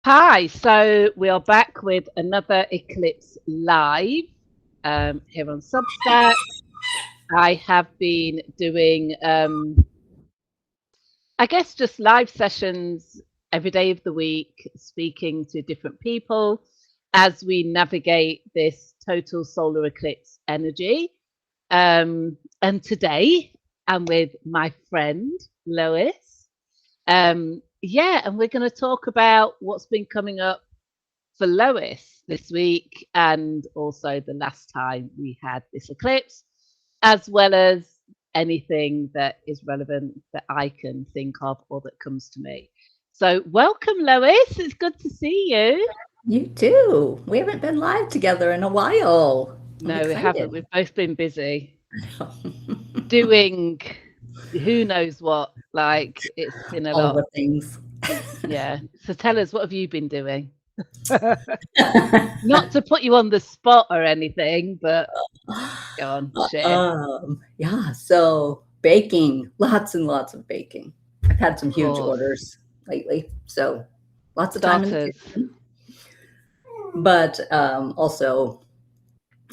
Hi, so we are back with another Eclipse live here on Substack. I have been doing, I guess, just live sessions every day of the week, speaking to different people as we navigate this total solar eclipse energy. And today I'm with my friend Lois. Yeah, and we're going to talk about what's been coming up for Lois this week and also the last time we had this eclipse, as well as anything that is relevant that I can think of or that comes to me. So, welcome, Lois. It's good to see you. You too. We haven't been live together in a while. I'm No, we haven't. excited. We've both been busy doing who knows what. Like, it's been a All lot. the things. Yeah. So, tell us, what have you been doing? Not to put you on the spot or anything, but go on, share. yeah, so baking, lots and lots of baking. I've had some Of huge course. orders lately, so lots of time in the Starters. kitchen. But also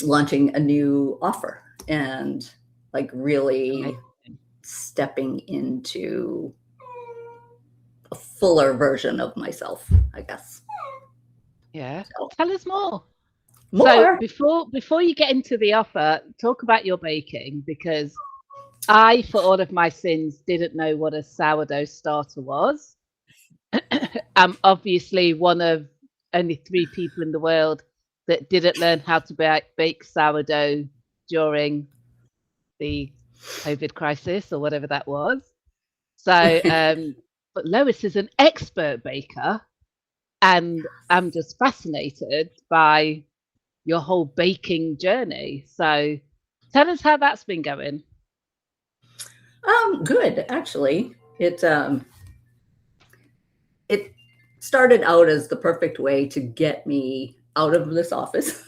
launching a new offer and like really Amazing. stepping into a fuller version of myself, I guess. Yeah. So Tell us more. So more. before you get into the offer, talk about your baking because I, for all of my sins, didn't know what a sourdough starter was. I'm obviously one of only three people in the world that didn't learn how to bake sourdough during the COVID crisis or whatever that was. So, but Lois is an expert baker, and I'm just fascinated by your whole baking journey. So tell us how that's been going. Good actually. It started out as the perfect way to get me out of this office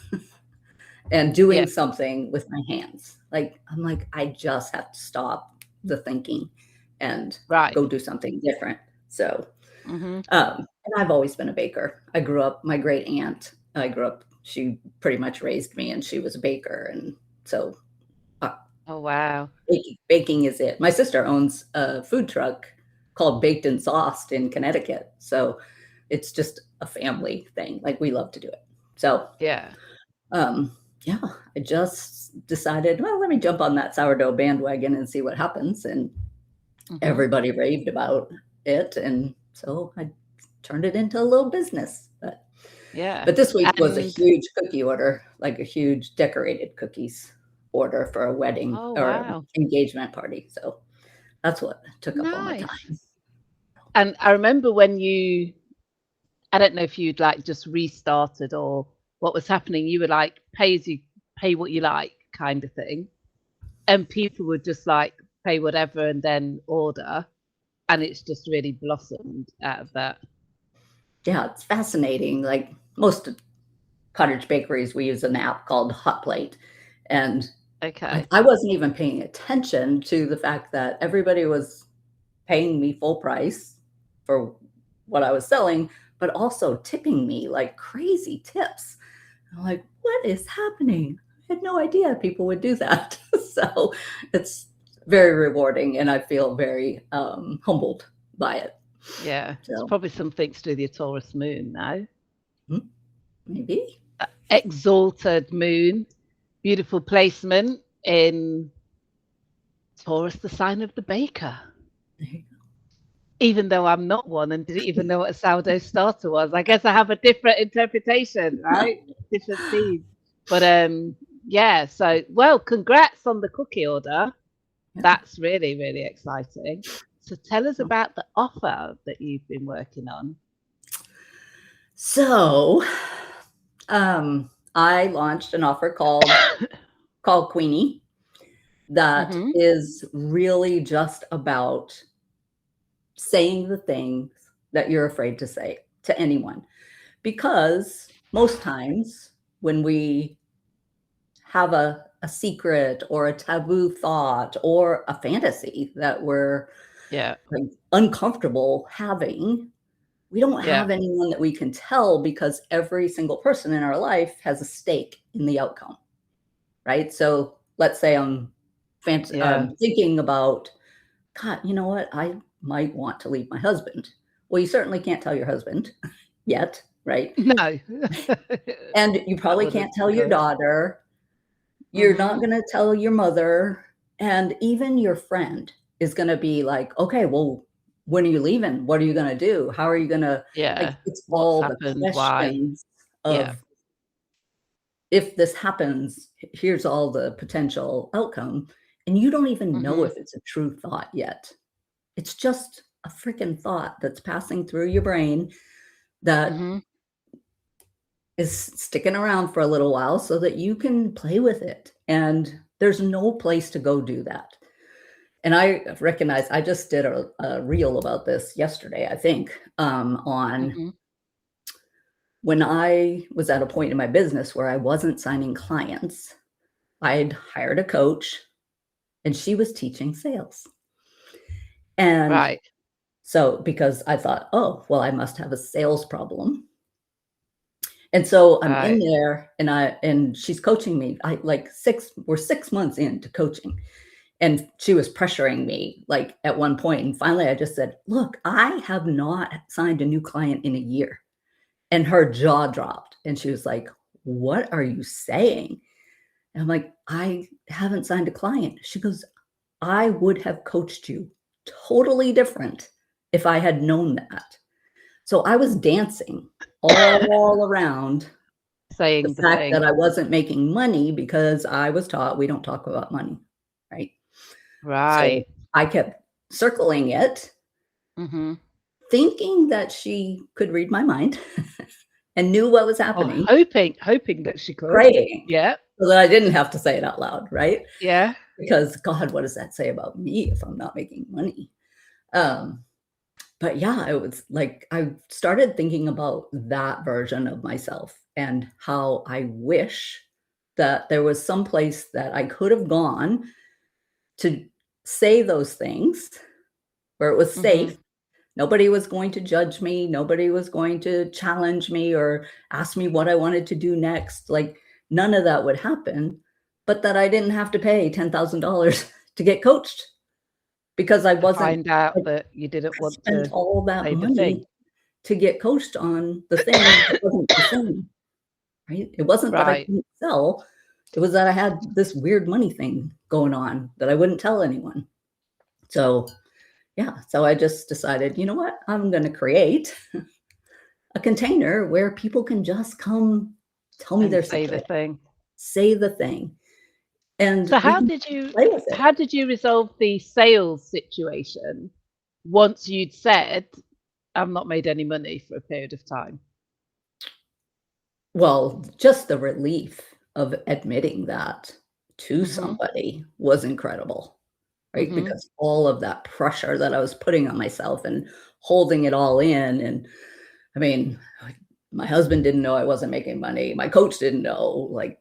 and Yeah, doing something with my hands. Like I'm like, I just have to stop the thinking and right. go do something different. So, Hmm. and I've always been a baker. I grew up. My great aunt. I grew up. She pretty much raised me, and she was a baker, and so uh, Oh, wow. baking is it. My sister owns a food truck called Baked and Sauced in Connecticut. So it's just a family thing. Like we love to do it. So Yeah. um, yeah, I just decided, well, let me jump on that sourdough bandwagon and see what happens. And Hmm. everybody raved about it. And so I turned it into a little business. Yeah. But this week was a And huge cookie order, like a huge decorated cookies order for a wedding oh, or wow. engagement party. So that's what took up all my time. Nice. And I remember when I don't know if you'd like just restarted or what was happening. You were like, pay what you like kind of thing. And people would just like pay whatever and then order. And it's just really blossomed out of that. Yeah, it's fascinating. Like most cottage bakeries, we use an app called Hot Plate. And like Okay. I wasn't even paying attention to the fact that everybody was paying me full price for what I was selling, but also tipping me like crazy tips. I'm like, what is happening? I had no idea people would do that. So it's very rewarding and I feel very humbled by it. Yeah. It's So probably something to do with your Taurus moon now. hmm, maybe. Exalted moon, beautiful placement in Taurus, the sign of the baker. Even though I'm not one and didn't even know what a sourdough starter was, I guess I have a different interpretation, right? Different seeds. But yeah, so well, congrats on the cookie order. Yeah. That's really, really exciting. So tell us about the offer that you've been working on. So I launched an offer called Queenie that Hmm. is really just about saying the things that you're afraid to say to anyone. Because most times when we have a secret or a taboo thought or a fantasy that we're Yeah. like uncomfortable having, We don't Yeah. have anyone that we can tell because every single person in our life has a stake in the outcome, right? So let's say I'm Yeah. thinking about, God, you know what? I might want to leave my husband. Well, you certainly can't tell your husband yet, right? No. And you That probably wouldn't can't be tell your good. daughter. You're not Mhm. going to tell your mother. And even your friend is going to be like, okay, well, when are you leaving? What are you going to do? How are you going to, like, Yeah. it's What's all the happened? Why? questions Yeah. of, if this happens, here's all the potential outcome. And you don't even know Mhm. if it's a true thought yet. It's just a freaking thought that's passing through your brain that Mhm. is sticking around for a little while so that you can play with it. And there's no place to go do that. And I recognize I just did a reel about this yesterday, I think, on Mhm. when I was at a point in my business where I wasn't signing clients. I'd hired a coach and she was teaching sales. And Right. so, because I thought, oh, well, I must have a sales problem. And so I'm in Right. there and she's coaching me. We're 6 months into coaching. And she was pressuring me like at one point. And finally I just said, look, I have not signed a new client in a year. And her jaw dropped. And she was like, what are you saying? And I'm like, I haven't signed a client. She goes, I would have coached you totally different if I had known that. So I was dancing all around the Saying the fact thing. that I wasn't making money because I was taught we don't talk about money, right? So Right. I kept circling it, Mhm. thinking that she could read my mind and knew what was Oh, happening, hoping that she could. praying Yeah. so that I didn't have to say it out loud, right? Yeah. Because God, what does that say about me if I'm not making money? Um, but yeah, it was like I started thinking about that version of myself and how I wish that there was some place that I could have gone to say those things where it was Mhm. safe. Nobody was going to judge me. Nobody was going to challenge me or ask me what I wanted to do next. Like none of that would happen, but that I didn't have to pay $10,000 to get coached because I To wasn't find out like, that you didn't I want spent to all that say the thing. money to get coached on the thing that wasn't the thing, right? It wasn't that I Right. couldn't sell. It was that I had this weird money thing going on that I wouldn't tell anyone. So yeah, so I just decided, you know what? I'm going to create a container where people can just come tell me And their say the secret, thing. say the thing, and So we can play with it. how did you resolve the sales situation once you'd said, "I've not made any money for a period of time"? Well, just the relief of admitting that to Mhm. somebody was incredible, right? Mhm. Because all of that pressure that I was putting on myself and holding it all in. And I mean, like, my husband didn't know I wasn't making money. My coach didn't know. Like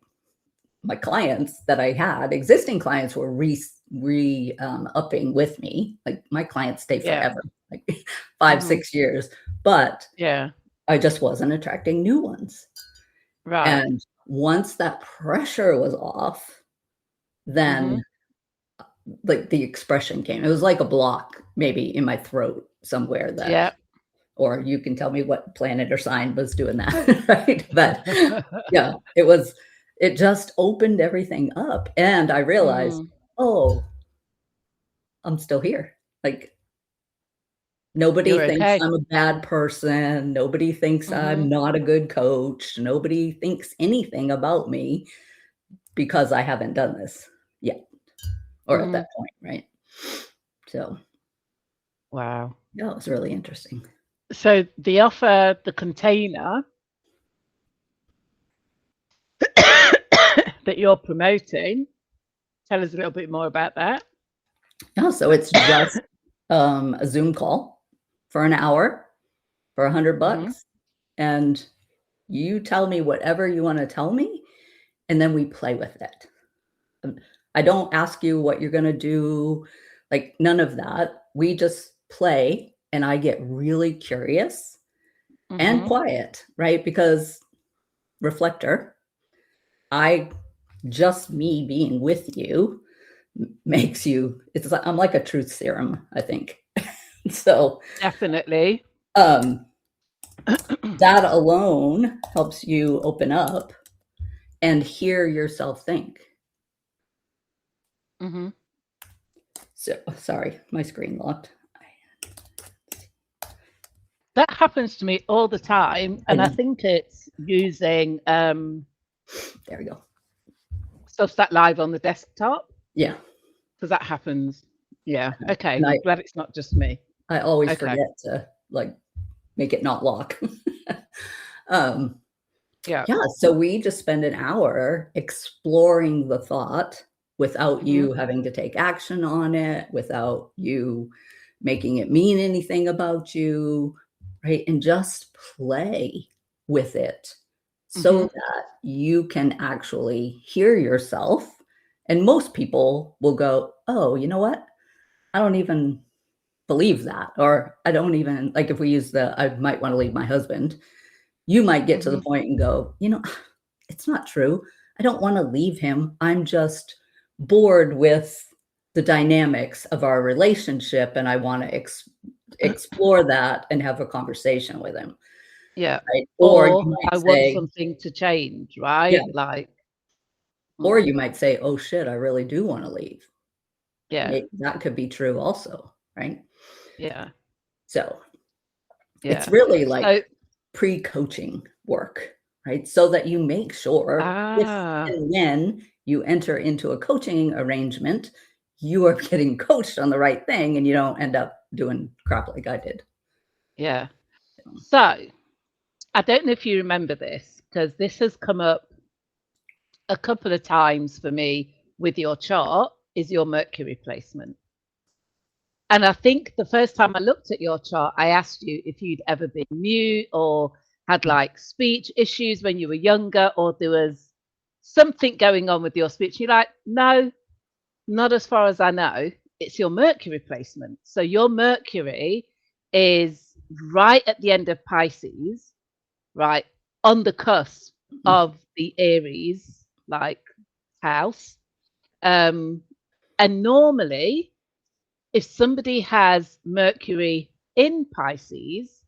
my clients that I had, existing clients were upping with me. Like my clients stay Yeah. forever, like 5, Mhm. 6 years, but Yeah. I just wasn't attracting new ones. Right. And once that pressure was off, then Mhm. like the expression came. It was like a block maybe in my throat somewhere that, Yeah. or you can tell me what planet or sign was doing that, right? But yeah, it just opened everything up. And I realized, Mm. oh, I'm still here. Like nobody You're thinks okay. I'm a bad person. Nobody thinks I'm Mhm. not a good coach. Nobody thinks anything about me because I haven't done this yet or at Mhm. that point, right? So, Wow. yeah, it was really interesting. So the offer, the container that you're promoting, tell us a little bit more about that. Yeah, so it's just a Zoom call for an hour for 100 Mhm. bucks, and you tell me whatever you want to tell me, and then we play with it. Um, I don't ask you what you're going to do, like none of that. We just play, and I get really curious. and Mm-hmm. quiet, right? Because reflector, just me being with you makes you, I'm like a truth serum, I think. So Definitely. that alone helps you open up and hear yourself think. Mm-hmm. So sorry, my screen locked. That happens to me all the time, I and I know. think it's using There we go. stuff that live on the desktop, Yeah. because that happens. Yeah. Okay. And I'm glad it's not just me. I always Okay. forget to like make it not lock. um, Yeah. yeah. So we just spend an hour exploring the thought without Mm-hmm. you having to take action on it, without you making it mean anything about you, right? And just play with it so Mm-hmm. that you can actually hear yourself. And most people will go, oh, you know what? I don't even believe that. Or I don't even, like, if we use I might want to leave my husband, you might get to Mm-hmm. the point and go, it's not true. I don't want to leave him. I'm just bored with the dynamics of our relationship. And I want to explore that and have a conversation with him. Yeah. Right. Or you Or might I want say, something to change, yeah. right? Like, Or you might say, oh shit, I really do want to leave. yeah, That could be true also. Right. yeah, So it's yeah. really So, like pre-coaching work, right? So that you make sure if ah, and when you enter into a coaching arrangement, you are getting coached on the right thing and you don't end up doing crap like I did. yeah. So, I don't know if you remember this because this has come up a couple of times for me with your chart is your Mercury placement. And I think the first time I looked at your chart, I asked you if you'd ever been mute or had like speech issues when you were younger, or there was something going on with your speech. You're like, no, not as far as I know. It's your Mercury placement. So your Mercury is right at the end of Pisces, right on the cusp of the Aries like house. Um, and normally, if somebody has Mercury in Pisces,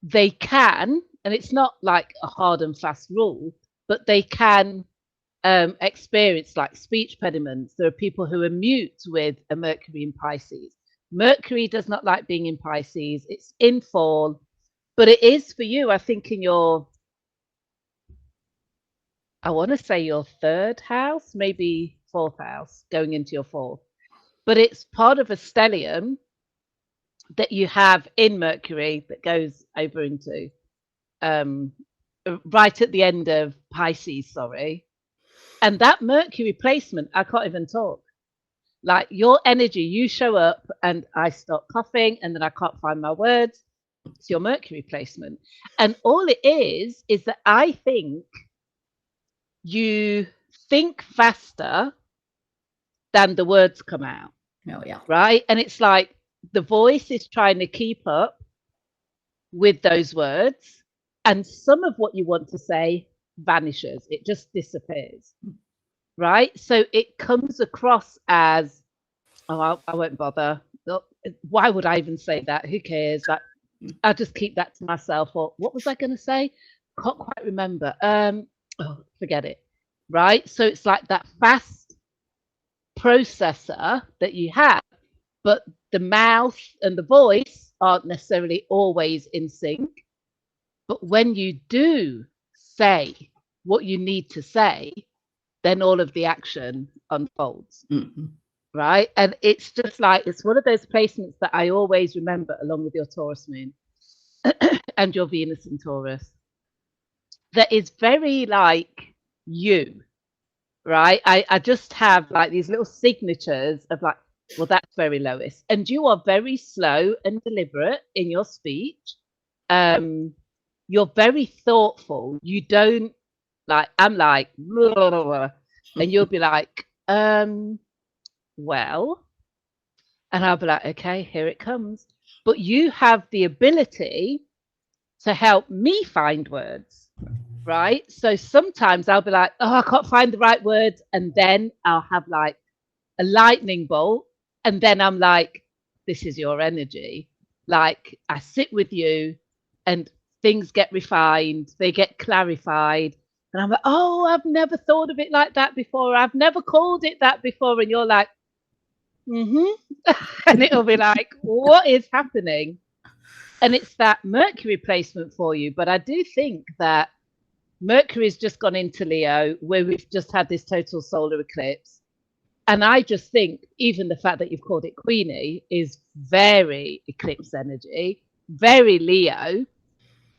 they can, and it's not like a hard and fast rule, but they can experience like speech impediments. There are people who are mute with a Mercury in Pisces. Mercury does not like being in Pisces. It's in fall, but it is for you, I think, in your, I want to say your third house, maybe fourth house, going into your fourth. But it's part of a stellium that you have in Mercury that goes over into um, right at the end of Pisces, sorry. And that Mercury placement, I can't even talk. Like your energy, you show up and I start coughing and then I can't find my words. It's your Mercury placement. And all it is that I think you think faster than the words come out, Oh yeah. right? And it's like the voice is trying to keep up with those words, and some of what you want to say vanishes, it just disappears, right? So it comes across as, oh, I won't bother. Oh, why would I even say that? Who cares? That I'll just keep that to myself. Or what was I going to say? Can't quite remember. Oh, forget it. Right. So it's like that fast processor that you have, but the mouth and the voice aren't necessarily always in sync. But when you do say what you need to say, then all of the action unfolds, Mm-hmm. right? And it's just like, it's one of those placements that I always remember along with your Taurus moon and your Venus in Taurus, that is very like you, right? I just have like these little signatures of like, well, that's very Lois. And you are very slow and deliberate in your speech. Um, you're very thoughtful. You don't like, I'm like, blah, blah, blah, and you'll be like, well, and I'll be like, okay, here it comes. But you have the ability to help me find words, right? So sometimes I'll be like, oh, I can't find the right words. And then I'll have like a lightning bolt. And then I'm like, this is your energy. Like I sit with you and things get refined, they get clarified. And I'm like, oh, I've never thought of it like that before. I've never called it that before. And you're like, and it'll be like, what is happening? And it's that Mercury placement for you. But I do think that Mercury's just gone into Leo, where we've just had this total solar eclipse. And I just think even the fact that you've called it Queenie is very eclipse energy, very Leo.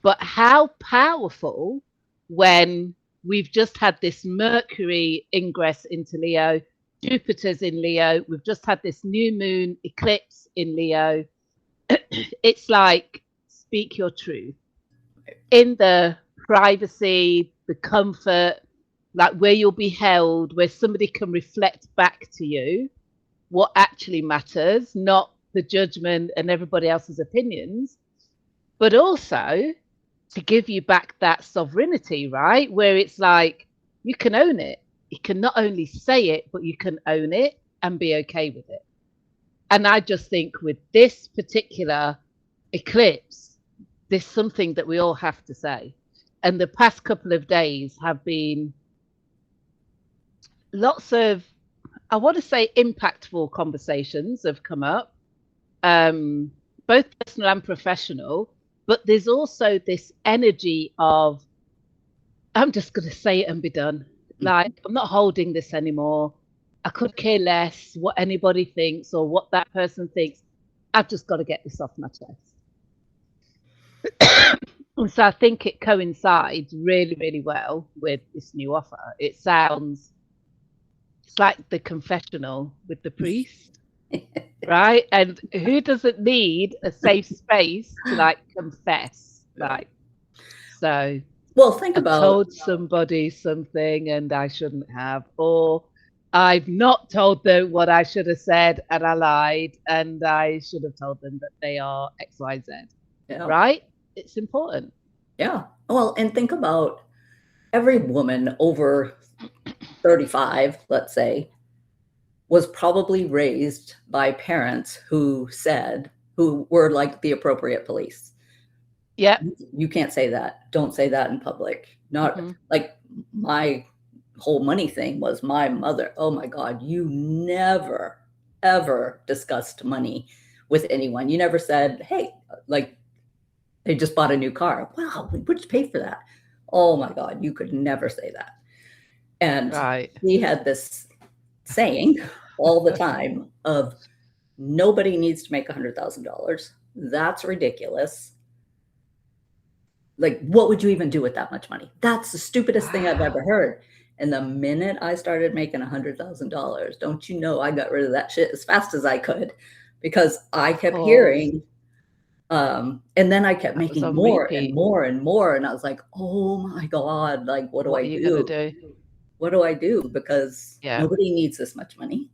But how powerful when we've just had this Mercury ingress into Leo, Jupiter's in Leo, we've just had this new moon eclipse in Leo. It's like, speak your truth in the privacy, the comfort, like where you'll be held, where somebody can reflect back to you what actually matters, not the judgment and everybody else's opinions, but also to give you back that sovereignty, right? Where it's like you can own it. You can not only say it, but you can own it and be okay with it. And I just think with this particular eclipse, there's something that we all have to say. And the past couple of days have been lots of, I want to say, impactful conversations have come up, both personal and professional. But there's also this energy of, I'm just going to say it and be done. Like, I'm not holding this anymore. I could care less what anybody thinks or what that person thinks. I've just got to get this off my chest. So I think it coincides really, really well with this new offer. It sounds, it's like the confessional with the priest, right? And who doesn't need a safe space to like confess? Like, so well, think I about told somebody something and I shouldn't have, or I've not told them what I should have said and I lied and I should have told them that they are XYZ, right? It's important. Yeah. Well, and think about every woman over 35, let's say, was probably raised by parents who were like the appropriate police. Yeah. You can't say that. Don't say that in public. Not like my whole money thing was my mother. Oh my God, you never, ever discussed money with anyone. You never said, hey, like they just bought a new car. Wow, what'd you pay for that? Oh my God, you could never say that. And we had this saying all the time of nobody needs to make $100,000. That's ridiculous. Like, what would you even do with that much money? That's the stupidest thing I've ever heard. And the minute I started making $100,000, don't you know, I got rid of that shit as fast as I could because I kept hearing, and then I kept making more and more and more. And I was like, oh my God, like, what do I do? What do I do? Because nobody needs this much money.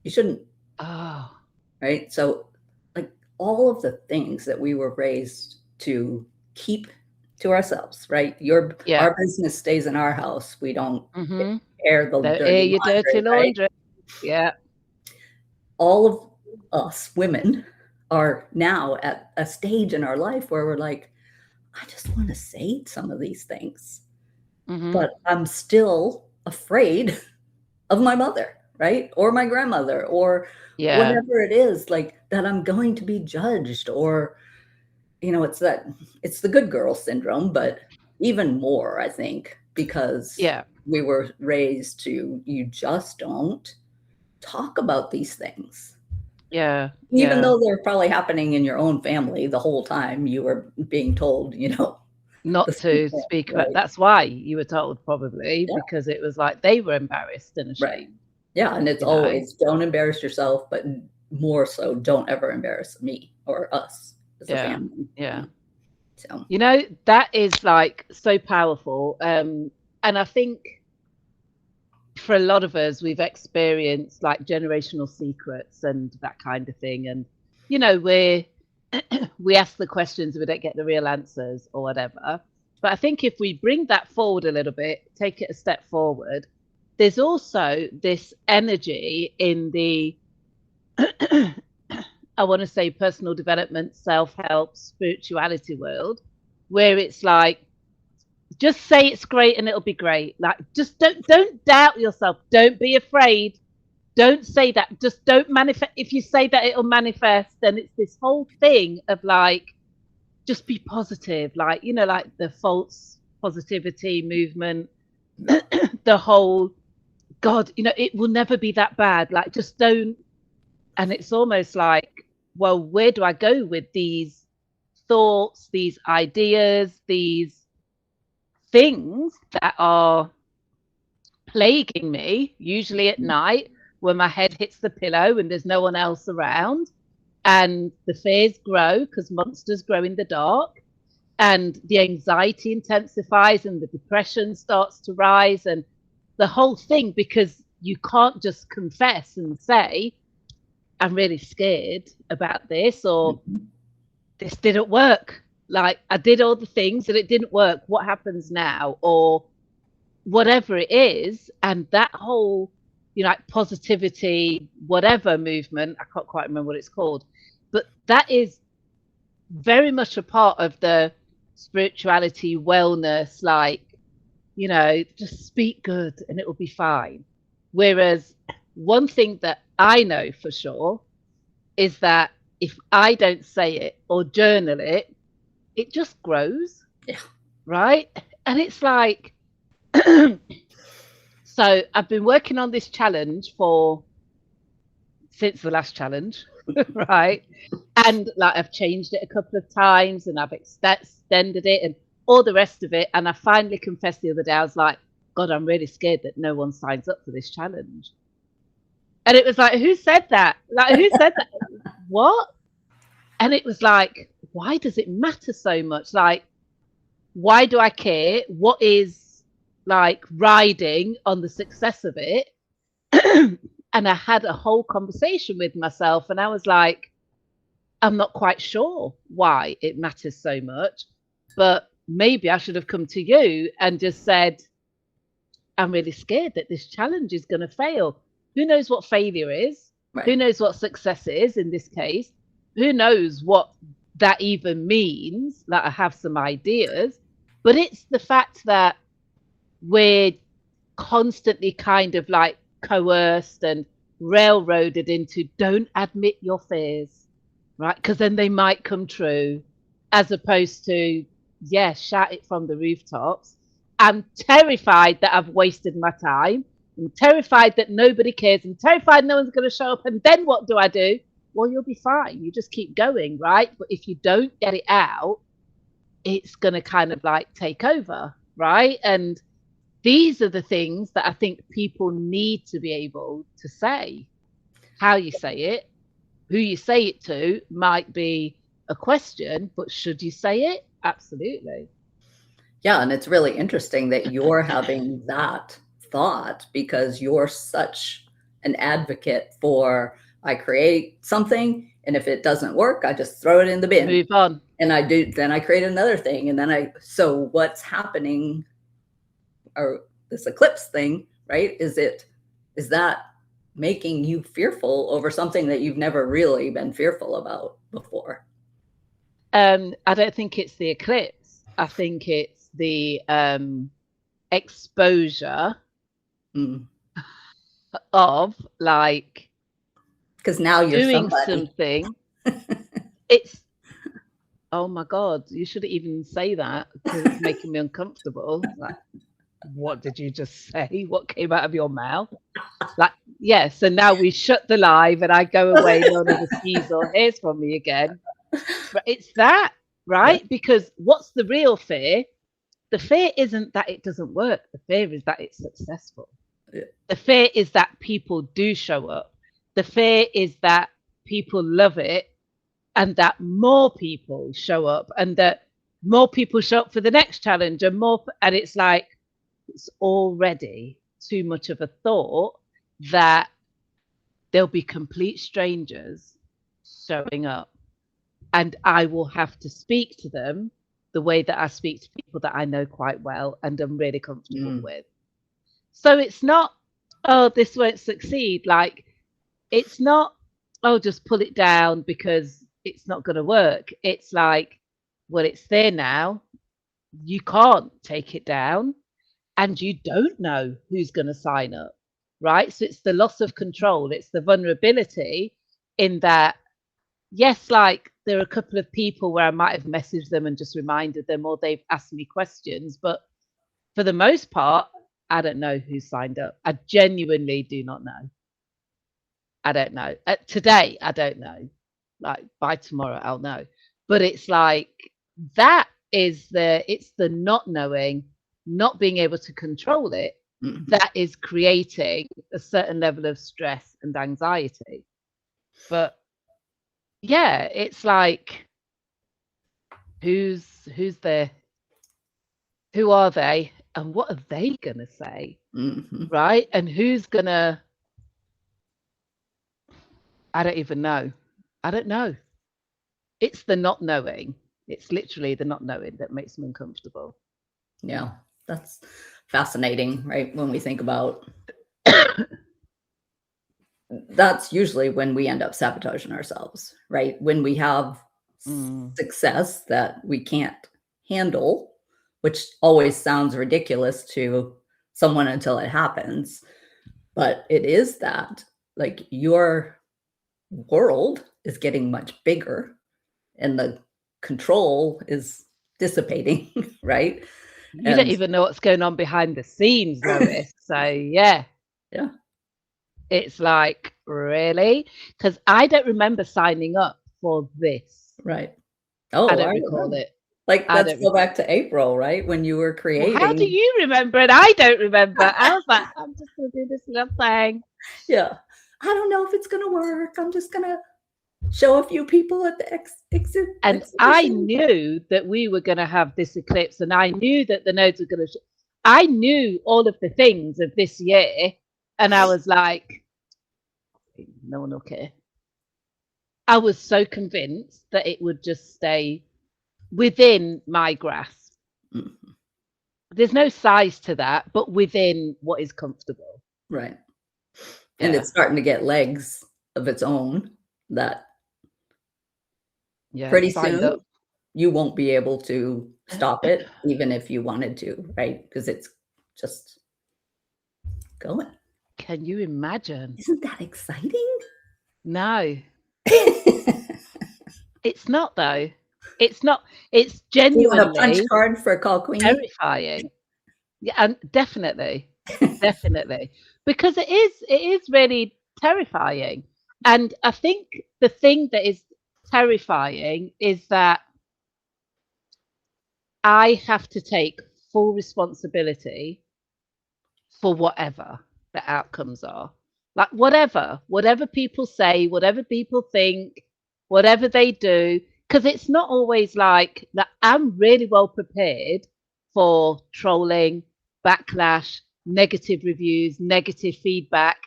You shouldn't. Oh. Right. So like all of the things that we were raised to keep to ourselves, right? Our business stays in our house. We don't air the dirty laundry. Right? Yeah. All of us women are now at a stage in our life where we're like, I just want to say some of these things, but I'm still afraid of my mother, right? Or my grandmother, or whatever it is, like that I'm going to be judged, or, you know, it's the good girl syndrome, but even more, I think, because we were raised to, you just don't talk about these things. Yeah. Even though they're probably happening in your own family the whole time, you were being told, you know, not to speak about. That's why you were told, probably, because it was like they were embarrassed and ashamed. Right. Yeah, and it's always don't embarrass yourself, but more so, don't ever embarrass me or us as a family. Yeah. So, you know, that is like so powerful. And I think for a lot of us, we've experienced like generational secrets and that kind of thing. And, you know, we're we ask the questions, we don't get the real answers or whatever. But I think if we bring that forward a little bit, take it a step forward, there's also this energy in the, I want to say, personal development, self-help, spirituality world, where it's like, just say it's great and it'll be great. Like, just don't doubt yourself. Don't be afraid. Don't say that. Just don't manifest. If you say that it'll manifest, then it's this whole thing of like, just be positive. Like, you know, like the false positivity movement, the whole, God, you know, it will never be that bad. Like, just don't. And it's almost like, well, where do I go with these thoughts, these ideas, these things that are plaguing me, usually at night when my head hits the pillow and there's no one else around, and the fears grow because monsters grow in the dark, and the anxiety intensifies and the depression starts to rise, and the whole thing, because you can't just confess and say, I'm really scared about this, or this didn't work. Like, I did all the things and it didn't work. What happens now? Or whatever it is. And that whole, you know, like positivity, whatever movement, I can't quite remember what it's called, but that is very much a part of the spirituality, wellness, like, you know, just speak good and it will be fine. Whereas one thing that I know for sure is that if I don't say it or journal it, it just grows. Yeah. Right. And it's like, so I've been working on this challenge since the last challenge, right? And like, I've changed it a couple of times and I've extended it and all the rest of it. And I finally confessed the other day, I was like, God, I'm really scared that no one signs up for this challenge. And it was like, who said that? Like, who said that? What? And it was like, why does it matter so much? Like, why do I care? What is like riding on the success of it? And I had a whole conversation with myself and I was like, I'm not quite sure why it matters so much, but maybe I should have come to you and just said, I'm really scared that this challenge is going to fail. Who knows what failure is? Right. Who knows what success is in this case? Who knows what that even means? That I have some ideas, but it's the fact that we're constantly kind of like coerced and railroaded into don't admit your fears, right? Because then they might come true, as opposed to, yeah, shout it from the rooftops. I'm terrified that I've wasted my time. I'm terrified that nobody cares. I'm terrified no one's going to show up. And then what do I do? Well, you'll be fine. You just keep going, right? But if you don't get it out, it's going to kind of like take over, right? And these are the things that I think people need to be able to say. How you say it, who you say it to might be a question, but should you say it? Absolutely. Yeah, and it's really interesting that you're having that thought because you're such an advocate for, I create something and if it doesn't work, I just throw it in the bin. Move on. And then I create another thing. And then so what's happening, or this eclipse thing, right? Is that making you fearful over something that you've never really been fearful about before? I don't think it's the eclipse. I think it's the exposure of like, because now you're doing something. It's, oh my God, you shouldn't even say that because it's making me uncomfortable. Like, what did you just say? What came out of your mouth? Like, yeah, so now we shut the live and I go away, no one ever sees or hears from me again. But it's that, right? Yeah. Because what's the real fear? The fear isn't that it doesn't work. The fear is that it's successful. Yeah. The fear is that people do show up. The fear is that people love it and that more people show up and that more people show up for the next challenge and more. And it's like, it's already too much of a thought that there'll be complete strangers showing up. and I will have to speak to them the way that I speak to people that I know quite well and I'm really comfortable with. So it's not, oh, this won't succeed. Like, it's not, oh, just pull it down because it's not going to work. It's like, well, it's there now. You can't take it down, and you don't know who's going to sign up, right? So it's the loss of control. It's the vulnerability in that, yes, like there are a couple of people where I might have messaged them and just reminded them, or they've asked me questions, but for the most part, I don't know who signed up. I genuinely do not know. I don't know. Today, I don't know. Like by tomorrow, I'll know. But it's like that is it's the not knowing, not being able to control it, that is creating a certain level of stress and anxiety. But yeah, it's like who's there? Who are they? And what are they gonna say? Right? And who's gonna I don't even know. I don't know. It's the not knowing. It's literally the not knowing that makes me uncomfortable. Yeah, that's fascinating, right? When we think about that's usually when we end up sabotaging ourselves, right? When we have success that we can't handle, which always sounds ridiculous to someone until it happens. But it is that, like, your world is getting much bigger and the control is dissipating, right? You don't even know what's going on behind the scenes, Lois. So yeah. It's like, really? Because I don't remember signing up for this. Right. Oh, I don't recall it. Like, let's go back to April, right? When you were creating. Well, how do you remember it? I don't remember. I was like, I'm just going to do this little thing. Yeah. I don't know if it's going to work. I'm just going to show a few people at the exhibition. And I knew that we were going to have this eclipse, and I knew that the nodes were going to. I knew all of the things of this year, and I was like, no one will care. I was so convinced that it would just stay within my grasp. There's no size to that, but within what is comfortable. Right. And it's starting to get legs of its own that pretty soon you won't be able to stop it, even if you wanted to, right? Because it's just going. Can you imagine? Isn't that exciting? No. It's not, though. It's not. It's genuinely a punch card for Call Queen. Terrifying. Yeah, and definitely, definitely, because it is really terrifying. And I think the thing that is terrifying is that I have to take full responsibility for whatever the outcomes are. Like whatever people say, whatever people think, whatever they do, because it's not always like that. I'm really well prepared for trolling, backlash, negative reviews, negative feedback.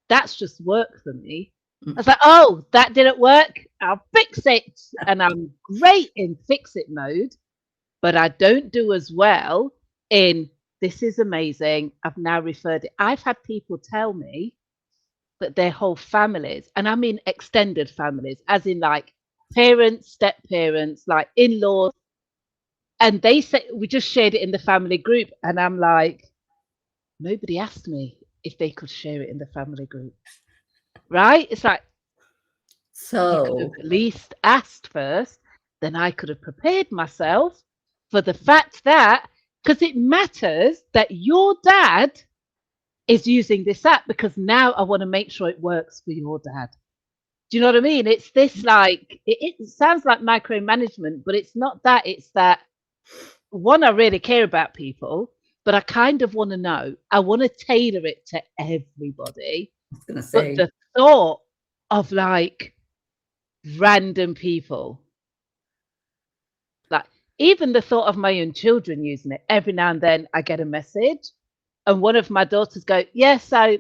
That's just work for me. I was like, oh, that didn't work. I'll fix it. And I'm great in fix it mode, but I don't do as well in this is amazing. I've now referred it. I've had people tell me that their whole families, and I mean extended families, as in like parents, step parents, like in-laws, and they say we just shared it in the family group, and I'm like, nobody asked me if they could share it in the family group, right? It's like, so you could have at least asked first, then I could have prepared myself for the fact that, because it matters that your dad is using this app, because now I want to make sure it works for your dad. Do you know what I mean? It's this like, it sounds like micromanagement, but it's not that. It's that, one, I really care about people, but I kind of want to know. I want to tailor it to everybody. I was going to say. But the thought of like random people, like even the thought of my own children using it, every now and then I get a message and one of my daughters go, yes, I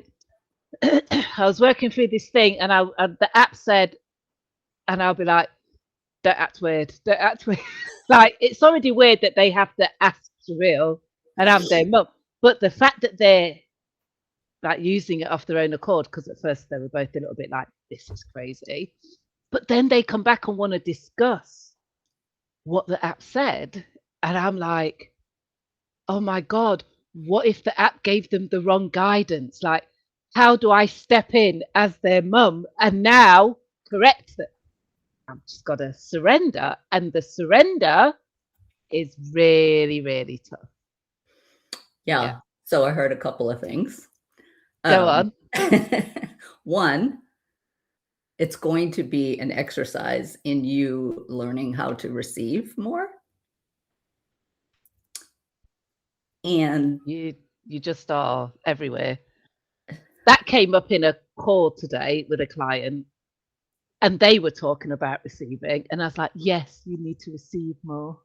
was working through this thing and the app said, and I'll be like, don't act weird. Don't act weird. Like, it's already weird that they have to ask Sherile and I'm their mum. But the fact that they're like using it off their own accord, because at first they were both a little bit like, this is crazy. But then they come back and want to discuss what the app said. And I'm like, oh my God, what if the app gave them the wrong guidance? Like, how do I step in as their mum and now correct that? I've just got to surrender. And the surrender is really, really tough. Yeah. So I heard a couple of things. Go on. One, it's going to be an exercise in you learning how to receive more. And you just are everywhere. That came up in a call today with a client, and they were talking about receiving, and I was like, yes, you need to receive more.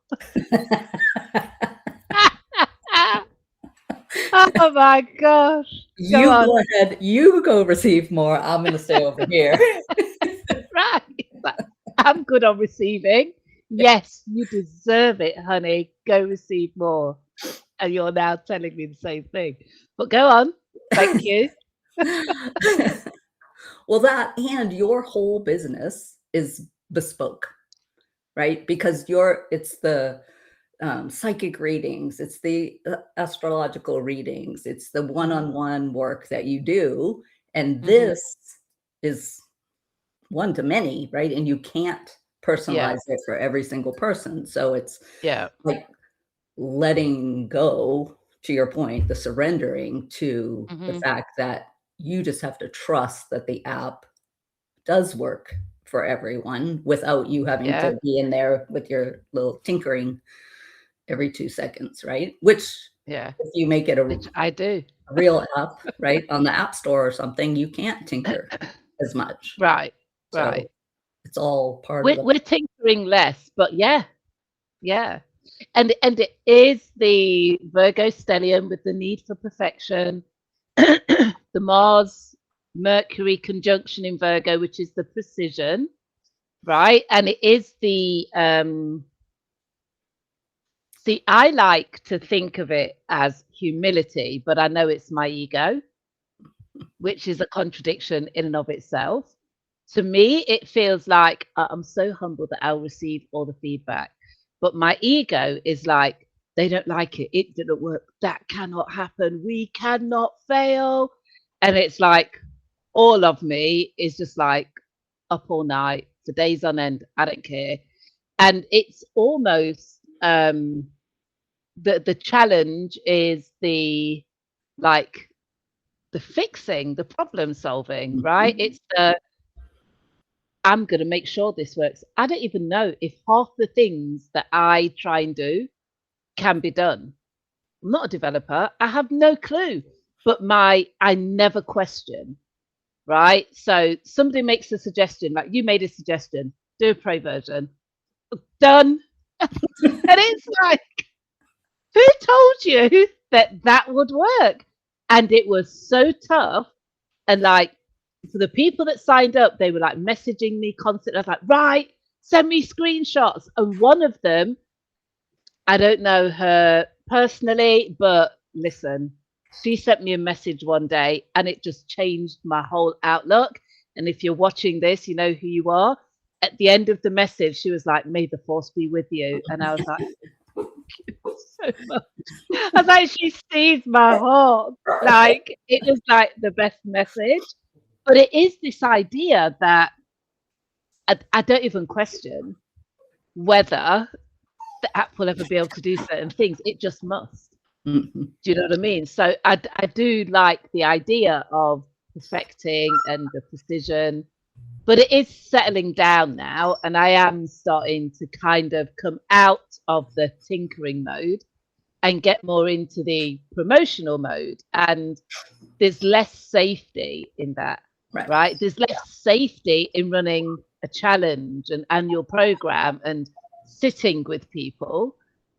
Oh my gosh. You go ahead. You go receive more. I'm going to stay over here. Right. I'm good on receiving. Yes, you deserve it, honey. Go receive more. And you're now telling me the same thing. But go on. Thank you. Well, that and your whole business is bespoke, right? Because it's the psychic readings, it's the astrological readings, it's the one-on-one work that you do. And this is one to many, right? And you can't personalize it for every single person. So it's like letting go, to your point, the surrendering to the fact that you just have to trust that the app does work for everyone without you having to be in there with your little tinkering every 2 seconds, right? Which if you make it a real app, right, on the App Store or something, you can't tinker as much. Right. So it's all part of it. We're tinkering less, but yeah. And it is the Virgo stellium with the need for perfection, the Mars Mercury conjunction in Virgo, which is the precision, right? And it is the see, I like to think of it as humility, but I know it's my ego, which is a contradiction in and of itself. To me, it feels like I'm so humble that I'll receive all the feedback. But my ego is like, they don't like it. It didn't work. That cannot happen. We cannot fail. And it's like, all of me is just like up all night for days on end. I don't care. And it's almost the challenge is the fixing, the problem solving, right? It's I'm going to make sure this works. I don't even know if half the things that I try and do can be done. I'm not a developer. I have no clue. But I never question, right? So somebody makes a suggestion, like you made a suggestion, do a pro version. Done. And it's like, who told you that would work? And it was so tough. And like, for the people that signed up, they were like messaging me constantly. I was like, right, send me screenshots. And one of them, I don't know her personally, but listen, she sent me a message one day and it just changed my whole outlook. And if you're watching this, you know who you are. At the end of the message, she was like, may the force be with you. And I was like, thank you so much. I was like, she sees my heart. Like, it was like the best message. But it is this idea that I don't even question whether the app will ever be able to do certain things. It just must. Do you know what I mean? So I do like the idea of perfecting and the precision, but it is settling down now. And I am starting to kind of come out of the tinkering mode and get more into the promotional mode. And there's less safety in that. Right. There's less safety in running a challenge, an annual program, and sitting with people.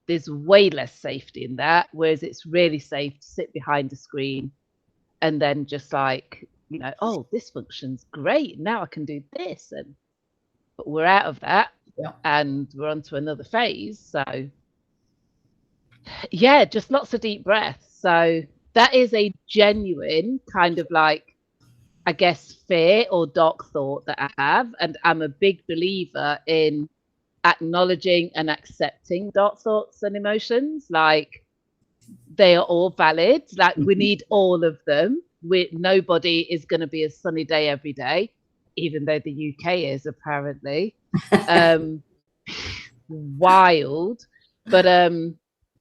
There's way less safety in that. Whereas it's really safe to sit behind a screen and then just like, oh, this functions great. Now I can do this. But we're out of that. Yeah. and we're on to another phase. So yeah, just lots of deep breaths. So that is a genuine kind of like, I guess, fear or dark thought that I have. And I'm a big believer in acknowledging and accepting dark thoughts and emotions. Like, they are all valid. Like, we need all of them. Nobody is going to be a sunny day every day, even though the UK is apparently. Wild. But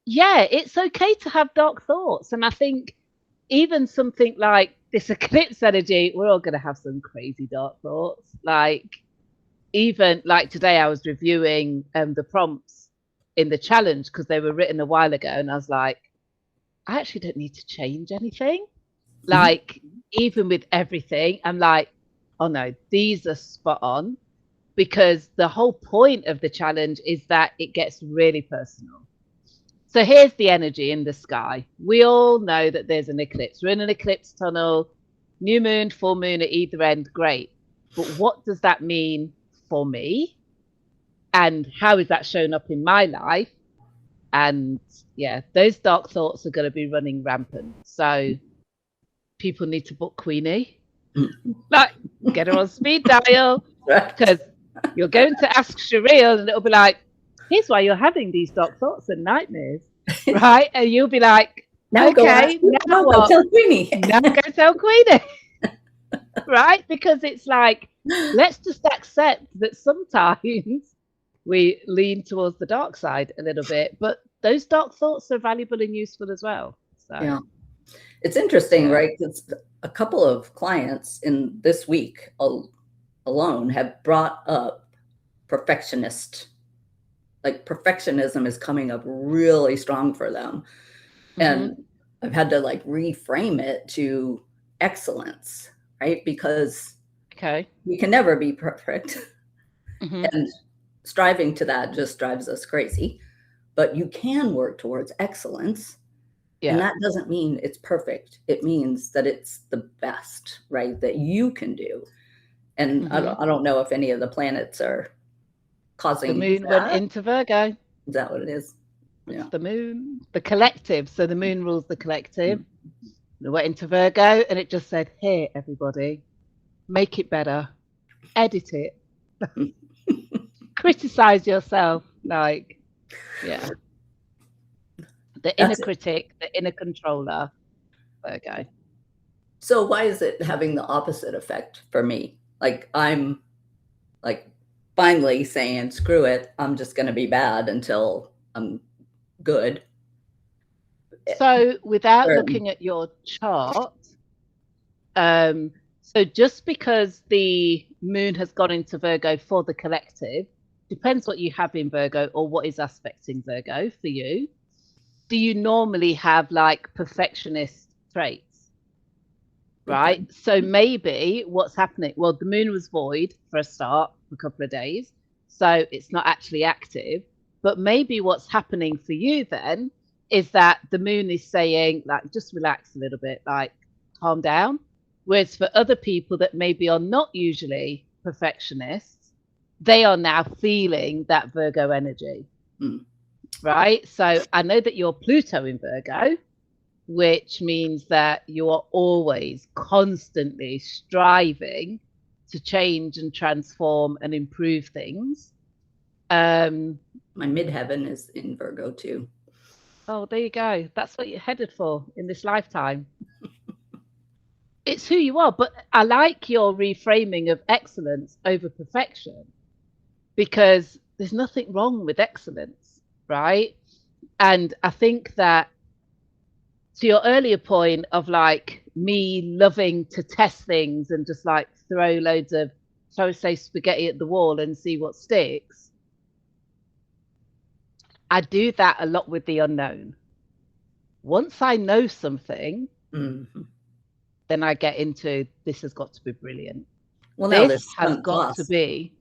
yeah, it's okay to have dark thoughts. And I think even something like this eclipse energy, we're all going to have some crazy dark thoughts. Like, even like today, I was reviewing the prompts in the challenge because they were written a while ago. And I was like, I actually don't need to change anything. Like, even with everything, I'm like, oh no, these are spot on, because the whole point of the challenge is that it gets really personal. So here's the energy in the sky. We all know that there's an eclipse. We're in an eclipse tunnel, new moon, full moon at either end, great. But what does that mean for me? And how is that shown up in my life? And yeah, those dark thoughts are going to be running rampant. So people need to book Queenie. Like, get her on speed dial, because you're going to ask Sherile and it'll be like, here's why you're having these dark thoughts and nightmares, right? And you'll be like, Now okay, now go what? tell Queenie. Now go tell Queenie. Right? Because it's like, let's just accept that sometimes we lean towards the dark side a little bit, but those dark thoughts are valuable and useful as well. So Yeah. It's interesting, right? Because a couple of clients in this week alone have brought up perfectionism is coming up really strong for them. And I've had to like reframe it to excellence, right? Because we can never be perfect. And striving to that just drives us crazy. But you can work towards excellence. Yeah. And that doesn't mean it's perfect. It means that it's the best, right, that you can do. And I don't know if any of the planets are causing the moon that. went into Virgo. Is that what it is? It's the moon, the collective. So the moon rules the collective. It went into Virgo and it just said, here, everybody, make it better, edit it, criticize yourself. Like, yeah. The inner critic, the inner controller, Virgo. So why is it having the opposite effect for me? Like, I'm like finally saying, screw it, I'm just going to be bad until I'm good. So without looking at your chart, so just because the moon has gone into Virgo for the collective, depends what you have in Virgo or what is aspecting Virgo for you. Do you normally have like perfectionist traits? Right? Okay. So maybe what's happening, well, the moon was void for a start for a couple of days, so it's not actually active. But maybe what's happening for you then is that the moon is saying, like, just relax a little bit, like, calm down. Whereas for other people that maybe are not usually perfectionists, they are now feeling that Virgo energy. Right? So I know that you're Pluto in Virgo, which means that you are always constantly striving to change and transform and improve things. My midheaven is in Virgo too. Oh, there you go. That's what you're headed for in this lifetime. It's who you are. But I like your reframing of excellence over perfection, because there's nothing wrong with excellence, right? And I think that, to your earlier point of like me loving to test things and just like throw loads of, shall we say, spaghetti at the wall and see what sticks, I do that a lot with the unknown. Once I know something, then I get into, this has got to be brilliant. Well, now this has got to be,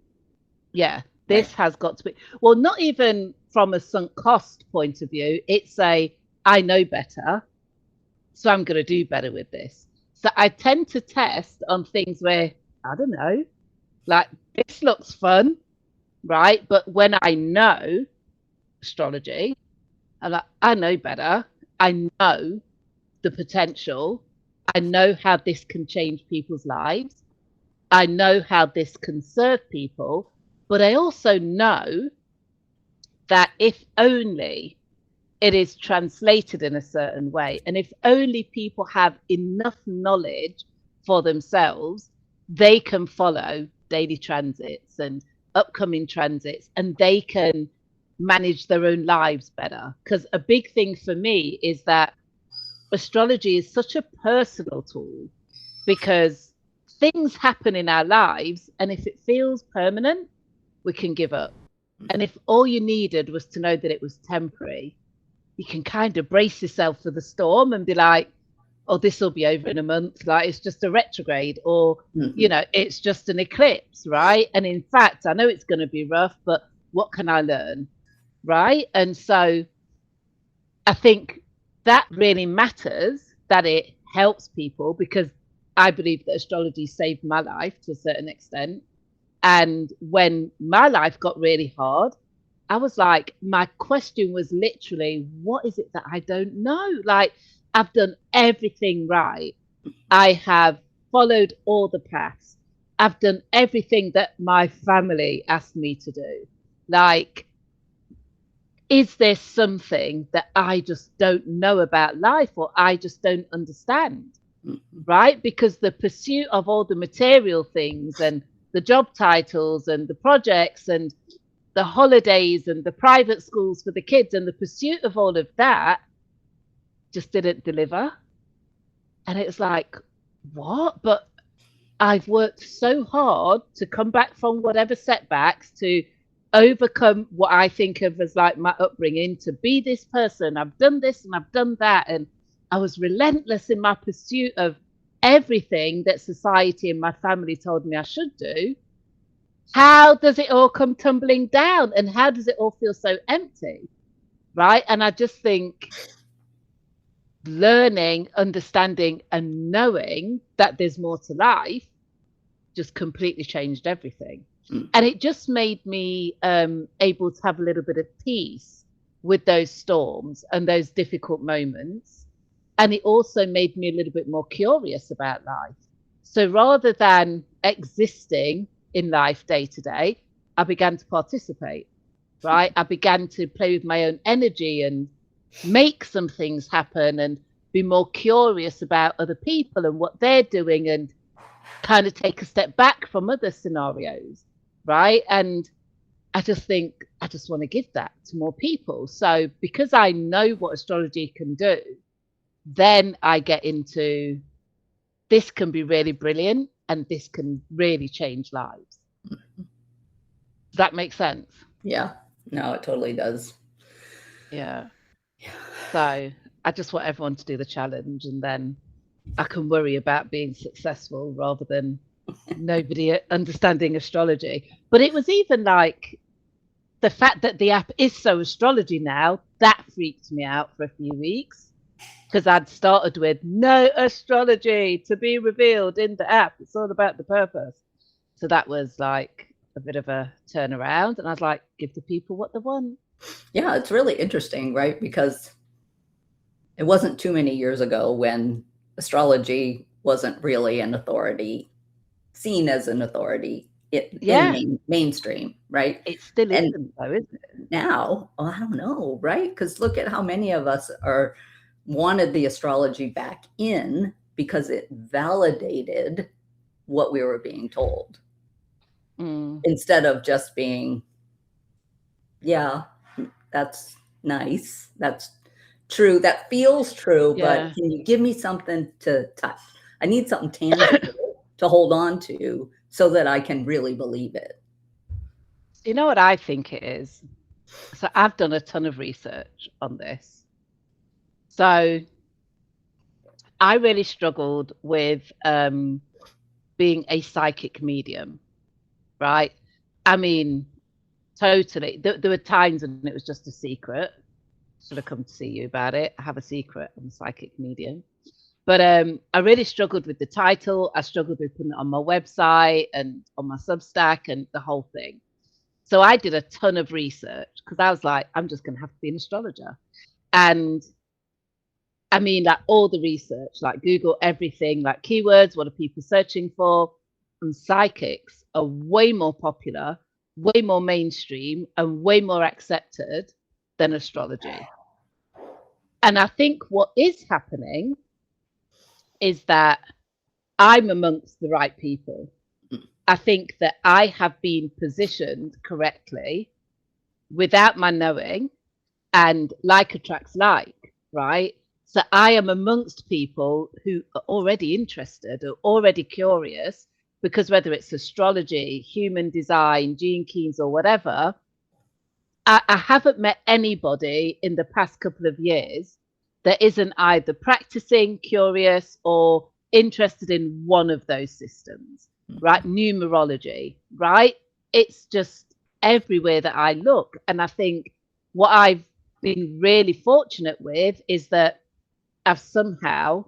this has got to be, well, not even from a sunk cost point of view. It's I know better, so I'm going to do better with this. So I tend to test on things where, I don't know, like, this looks fun. right? But when I know astrology, I know better. I know the potential. I know how this can change people's lives. I know how this can serve people. But I also know that if only it is translated in a certain way, and if only people have enough knowledge for themselves, they can follow daily transits and upcoming transits, and they can manage their own lives better. Because a big thing for me is that astrology is such a personal tool, because things happen in our lives, and if it feels permanent, we can give up. And if all you needed was to know that it was temporary, you can kind of brace yourself for the storm and be like, oh, this will be over in a month. Like, it's just a retrograde, or, it's just an eclipse, right? And in fact, I know it's going to be rough, but what can I learn? Right. And so I think that really matters, that it helps people, because I believe that astrology saved my life to a certain extent. And when my life got really hard, I was like, my question was literally, what is it that I don't know? Like, I've done everything right. I have followed all the paths. I've done everything that my family asked me to do. Like, is there something that I just don't know about life, or I just don't understand? Right? Because the pursuit of all the material things, and the job titles, and the projects, and the holidays, and the private schools for the kids, and the pursuit of all of that just didn't deliver. And it's like, what? But I've worked so hard to come back from whatever setbacks, to overcome what I think of as like my upbringing, to be this person. I've done this and I've done that. And I was relentless in my pursuit of everything that society and my family told me I should do. How does it all come tumbling down? And how does it all feel so empty? Right. And I just think learning, understanding, and knowing that there's more to life just completely changed everything. And it just made me able to have a little bit of peace with those storms and those difficult moments. And it also made me a little bit more curious about life. So rather than existing in life day to day, I began to participate, right? I began to play with my own energy and make some things happen, and be more curious about other people and what they're doing, and kind of take a step back from other scenarios, right? And I just think I just want to give that to more people. So because I know what astrology can do, then I get into, this can be really brilliant, and this can really change lives. Does that make sense? Yeah. No, it totally does. Yeah. So I just want everyone to do the challenge, and then I can worry about being successful rather than nobody understanding astrology. But it was even like the fact that the app is so astrology now, that freaked me out for a few weeks, because I'd started with no astrology to be revealed in the app. It's all about the purpose. So that was like a bit of a turnaround. And I was like, give the people what they want. Yeah, it's really interesting, right? Because it wasn't too many years ago when astrology wasn't really an authority, seen as an authority in mainstream, right? It still And isn't, though, isn't it? now, I don't know, right? Because look at how many of us wanted the astrology back in, because it validated what we were being told, instead of just being, yeah, that's nice, that's true, that feels true, but can you give me something to touch? I need something tangible to hold on to so that I can really believe it. You know what I think it is? So I've done a ton of research on this. So I really struggled with being a psychic medium, right? I mean, totally. There were times when it was just a secret. Should have come to see you about it. I have a secret. I'm a psychic medium. But I really struggled with the title. I struggled with putting it on my website and on my Substack and the whole thing. So I did a ton of research because I was like, I'm just going to have to be an astrologer. And I mean, like all the research, like Google everything, like keywords, what are people searching for? And psychics are way more popular, way more mainstream, and way more accepted than astrology. And I think what is happening is that I'm amongst the right people. I think that I have been positioned correctly without my knowing, and like attracts like, right? So I am amongst people who are already interested or already curious, because whether it's astrology, human design, gene keys, or whatever, I haven't met anybody in the past couple of years that isn't either practicing, curious, or interested in one of those systems, right? Numerology, right? It's just everywhere that I look. And I think what I've been really fortunate with is that I've somehow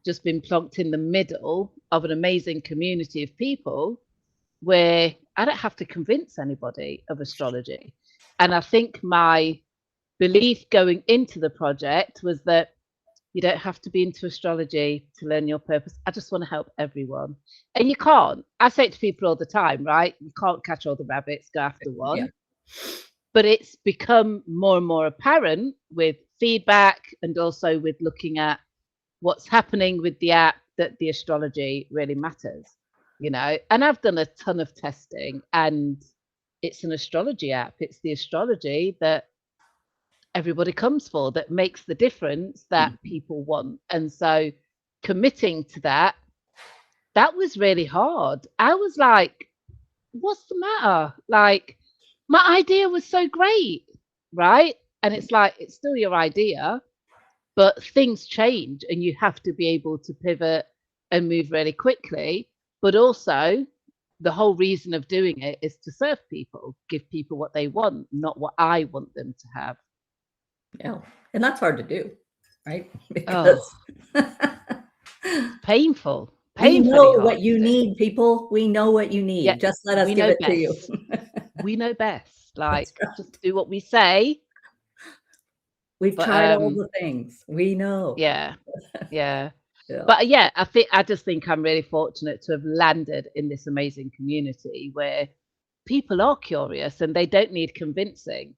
just been plonked in the middle of an amazing community of people where I don't have to convince anybody of astrology. And I think my belief going into the project was that you don't have to be into astrology to learn your purpose. I just want to help everyone. And you can't. I say it to people all the time, right? You can't catch all the rabbits, go after one. Yeah. But it's become more and more apparent with feedback and also with looking at what's happening with the app that the astrology really matters, you know. And I've done a ton of testing, and it's an astrology app. It's the astrology that everybody comes for, that makes the difference that people want. And so committing to that, that was really hard. I was like, what's the matter? Like, my idea was so great, right? And it's like, it's still your idea, but things change and you have to be able to pivot and move really quickly. But also, the whole reason of doing it is to serve people, give people what they want, not what I want them to have. Yeah. And that's hard to do, right? Because painful. We know Painfully what hard you to do. need, people. We know what you need. Yeah, Just let us we give know it to you. best. We know best. Like, right. just do what we say. We've But tried all the things. We know. yeah, yeah. Yeah. But yeah, I just think I'm really fortunate to have landed in this amazing community where people are curious and they don't need convincing,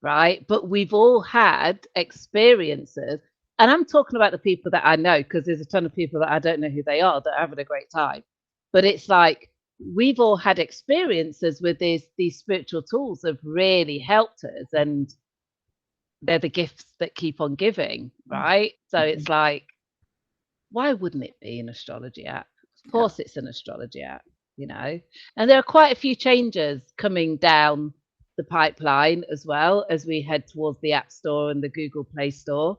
right? But we've all had experiences, and I'm talking about the people that I know, because there's a ton of people that I don't know who they are that are having a great time. But it's like we've all had experiences with these spiritual tools have really helped us, and they're the gifts that keep on giving, right? So it's like, why wouldn't it be an astrology app? Of course, it's an astrology app, you know. And there are quite a few changes coming down the pipeline as well as we head towards the App Store and the Google Play Store,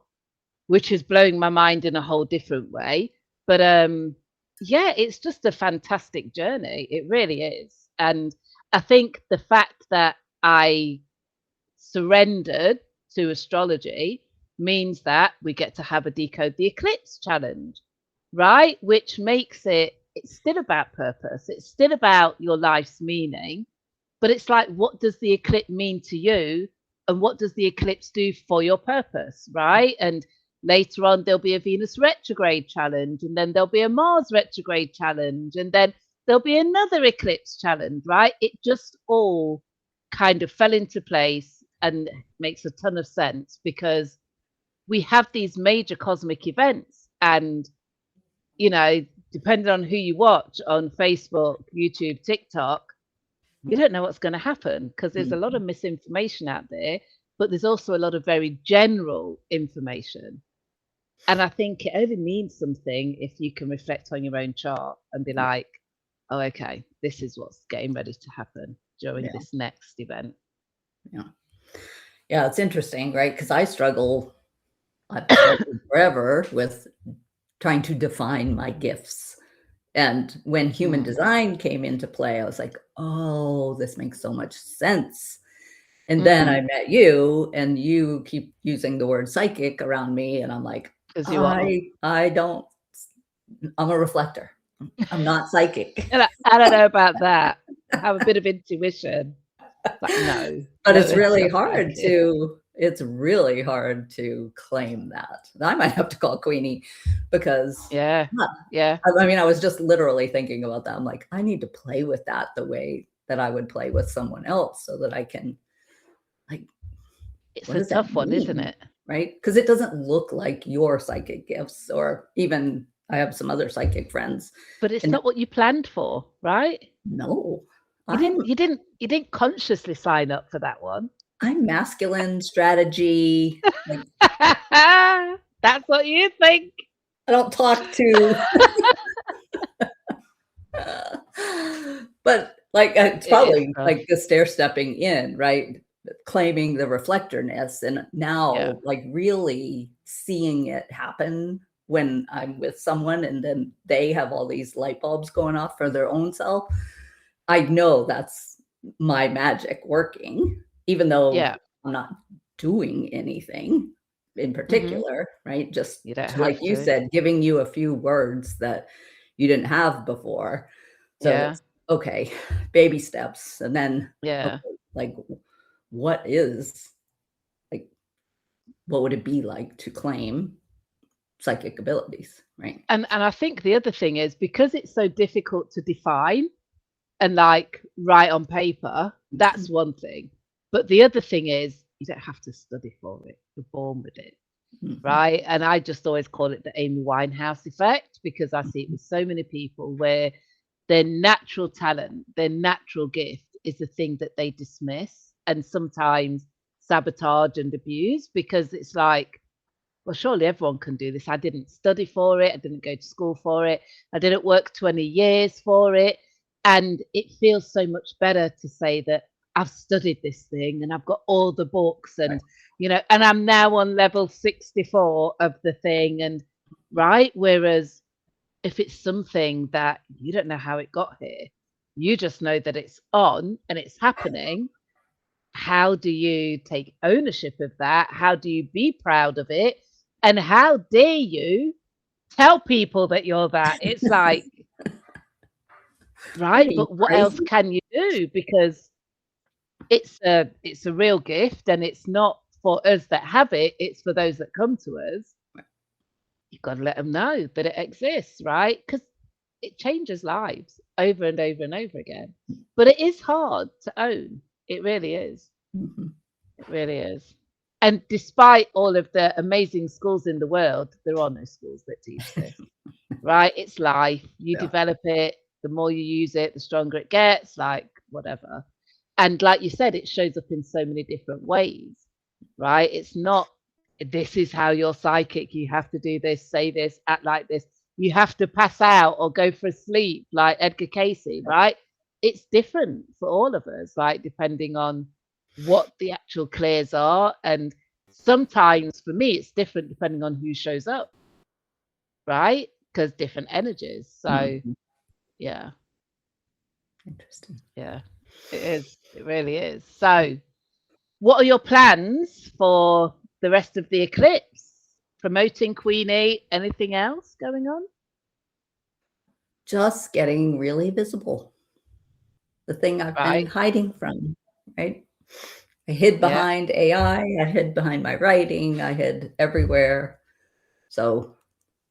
which is blowing my mind in a whole different way. But yeah, it's just a fantastic journey. It really is. And I think the fact that I surrendered to astrology means that we get to have a Decode the Eclipse challenge, right? Which makes it's still about purpose. It's still about your life's meaning, but it's like, what does the eclipse mean to you? And what does the eclipse do for your purpose, right? And later on, there'll be a Venus retrograde challenge, and then there'll be a Mars retrograde challenge, and then there'll be another eclipse challenge, right? It just all kind of fell into place and makes a ton of sense because we have these major cosmic events, and you know, depending on who you watch on Facebook, YouTube, TikTok, you don't know what's going to happen because there's a lot of misinformation out there, but there's also a lot of very general information. And I think it only means something if you can reflect on your own chart and be like, oh, okay, this is what's getting ready to happen during this next event. Yeah, it's interesting, right? Because I've struggled forever with trying to define my gifts. And when human design came into play, I was like, oh, this makes so much sense. And then I met you, and you keep using the word psychic around me. And I'm like, I don't, I'm a reflector. I'm not psychic. I don't know about that. I have a bit of intuition. Like, no. But No, it's it's really not hard like it. to claim that. I might have to call Queenie because Yeah. Yeah. I mean, I was just literally thinking about that. I'm like, I need to play with that the way that I would play with someone else so that I can, like, It's what a does that tough one, isn't mean? it? Right? Because it doesn't look like your psychic gifts, or even I have some other psychic friends. But it's And not what you planned for, right? no, You didn't I'm you didn't you didn't consciously sign up for that one. I'm masculine strategy. Like, That's what you think. I don't talk to but like it's It is probably tough. like the stair stepping in, right? Claiming the reflectorness and Yeah. now like really seeing it happen when I'm with someone and then they have all these light bulbs going off for their own self. I know that's my magic working, even though Yeah. I'm not doing anything in Mhm. particular, right? Just You don't like have you to. said, giving you a few words that you didn't have before. So Yeah. it's okay, baby steps. And then, Yeah. okay, like what is like what would it be like to claim psychic abilities, right? And I think the other thing is because it's so difficult to define and like write on paper, that's one thing. But the other thing is you don't have to study for it. You're born with it. Mhm, Right. And I just always call it the Amy Winehouse effect because I see it mhm, with so many people where their natural talent, their natural gift is the thing that they dismiss and sometimes sabotage and abuse because it's like, well, surely everyone can do this. I didn't study for it. I didn't go to school for it. I didn't work 20 years for it. And it feels so much better to say that I've studied this thing and I've got all the books right. and I'm now on level 64 of the thing. And right. Whereas if it's something that you don't know how it got here, you just know that it's on and it's happening. How do you take ownership of that? How do you be proud of it? And how dare you tell people that you're that? It's like, What right, are you but what else crazy? can you do? Because it's a real gift and it's not for us that have it, it's for those that come to us. You've got to let them know that it exists, right? Because it changes lives over and over and over again. But it is hard to own. It really is. Mhm. It really is. And despite all of the amazing schools in the world, there are no schools that teach this, right? It's life. You Yeah. develop it. The more you use it, the stronger it gets, like whatever. And like you said, it shows up in so many different ways, right? It's not, this is how you're psychic. You have to do this, say this, act like this. You have to pass out or go for a sleep, like Edgar Casey, right? It's different for all of us, like depending on what the actual clears are. And sometimes for me, it's different depending on who shows up, right? Because different energies. So, Mhm. yeah, Interesting. yeah, it is. It really is. So, what are your plans for the rest of the eclipse? Promoting Queenie? Anything else going on? Just getting really visible. The thing I've been Right. hiding from, right? I hid Yeah. behind AI, I hid behind my writing, I hid everywhere. So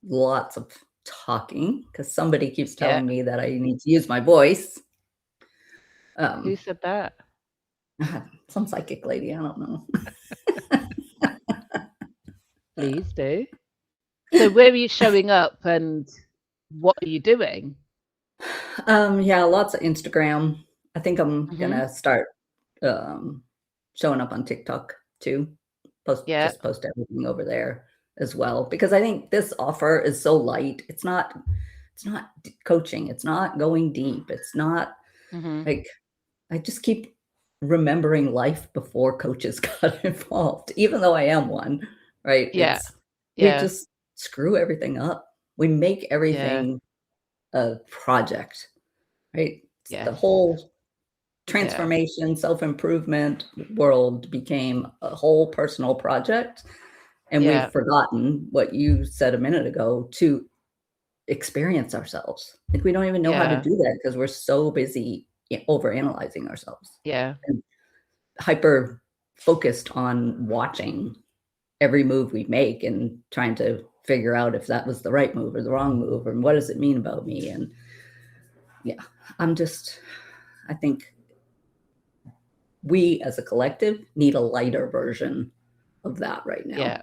lots of talking because somebody keeps Yeah. telling me that I need to use my voice. Who Um, said that? some psychic lady, I don't know. Please do. So, where are you showing up and what are you doing? Yeah, lots of Instagram. I think I'm Hmm. gonna start um, showing up on TikTok too. Yeah. Post everything over there as well because I think this offer is so light. It's not coaching. It's not going deep. It's not Hmm. like I just keep remembering life before coaches got involved, even though I am one, right? Yeah. We Yeah. just screw everything up. We make Yeah. everything a project, right? The Yes. whole Yeah. transformation, self-improvement world became a whole personal project. And we've Yeah. forgotten what you said a minute ago to experience ourselves. We don't even know how to Yeah. do that because we're so busy overanalyzing ourselves. Yeah. hyper focused on watching every move we make and trying to figure out if that was the right move or the wrong move, and what does it mean about me. And yeah, I think we as a collective need a lighter version of that right now. Yeah.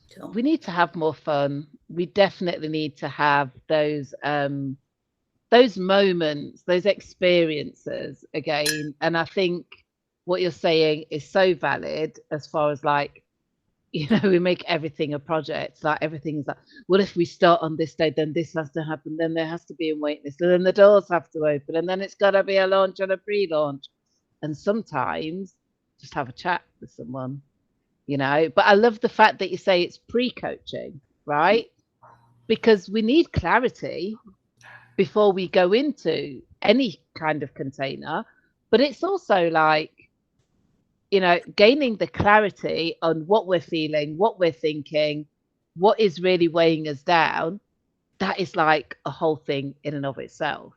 So, We need to have more fun. We definitely need to have those moments, those experiences again. And I think what you're saying is so valid as far as like, we make everything a project. Like everything's like, well, if we start on this day, then this has to happen, then there has to be a wait list, and then the doors have to open, and then it's gotta be a launch and a pre-launch. And sometimes just have a chat with someone, But I love the fact that you say it's pre-coaching, right? Because we need clarity before we go into any kind of container. But it's also like, gaining the clarity on what we're feeling, what we're thinking, what is really weighing us down. That is like a whole thing in and of itself,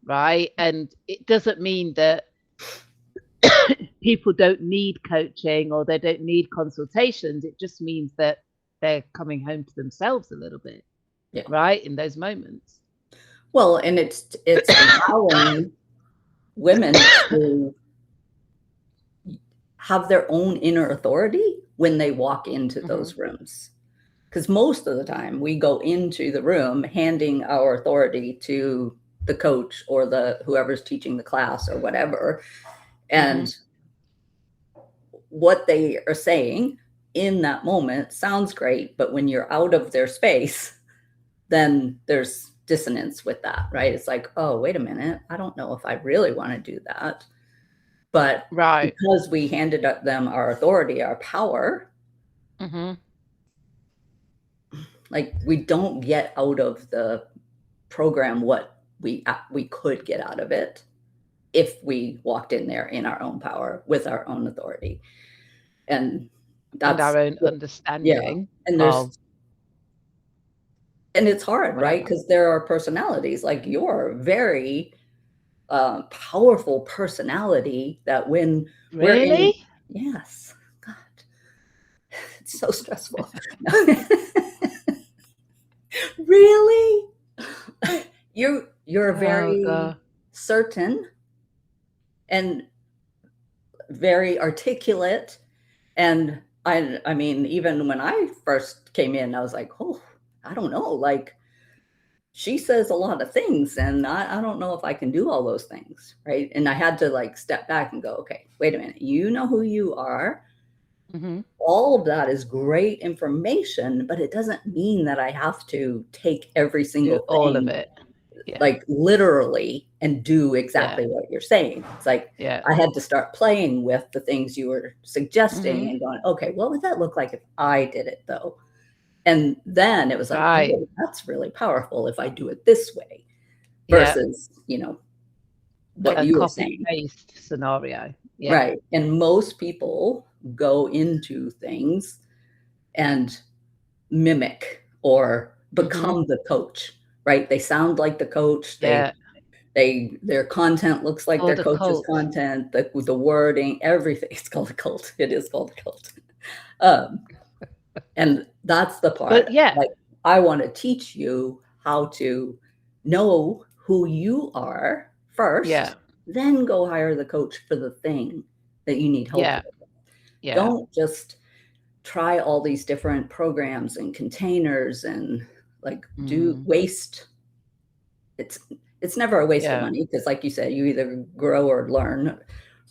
right? And it doesn't mean that people don't need coaching or they don't need consultations. It just means that they're coming home to themselves a little bit, yeah. right? In those moments. Well, and it's allowing women to have their own inner authority when they walk into those rooms. Because most of the time we go into the room handing our authority to the coach or whoever's teaching the class or whatever. And what they are saying in that moment sounds great, but when you're out of their space, then there's dissonance with that, right? It's like, oh, wait a minute, I don't know if I really want to do that. But right, because we handed them our authority, our power, like we don't get out of the program what we could get out of it if we walked in there in our own power with our own authority. And that's our own understanding. Yeah. And it's hard, right? Because there are personalities like your very powerful personality that when really? Yes. God, it's so stressful. Really? You're very certain and very articulate. And I mean, even when I first came in, I was like, oh, I don't know. Like, she says a lot of things, and I don't know if I can do all those things, right? And I had to like step back and go, okay, wait a minute. You know who you are. All of that is great information, but it doesn't mean that I have to take every single thing, all of it, like literally, and do exactly what you're saying. It's like I had to start playing with the things you were suggesting and going, okay, what would that look like if I did it though? And then it was like, oh, that's really powerful if I do it this way versus, what you were saying. Copy-paste scenario. Right. And most people go into things and mimic or become the coach, right? They sound like the coach. Their content looks like their coach's content, the wording, everything. It's called a cult. It is called a cult. And that's the part. But like, I want to teach you how to know who you are first, then go hire the coach for the thing that you need help with. Don't just try all these different programs and containers and like do waste. It's never a waste of money because, like you said, you either grow or learn,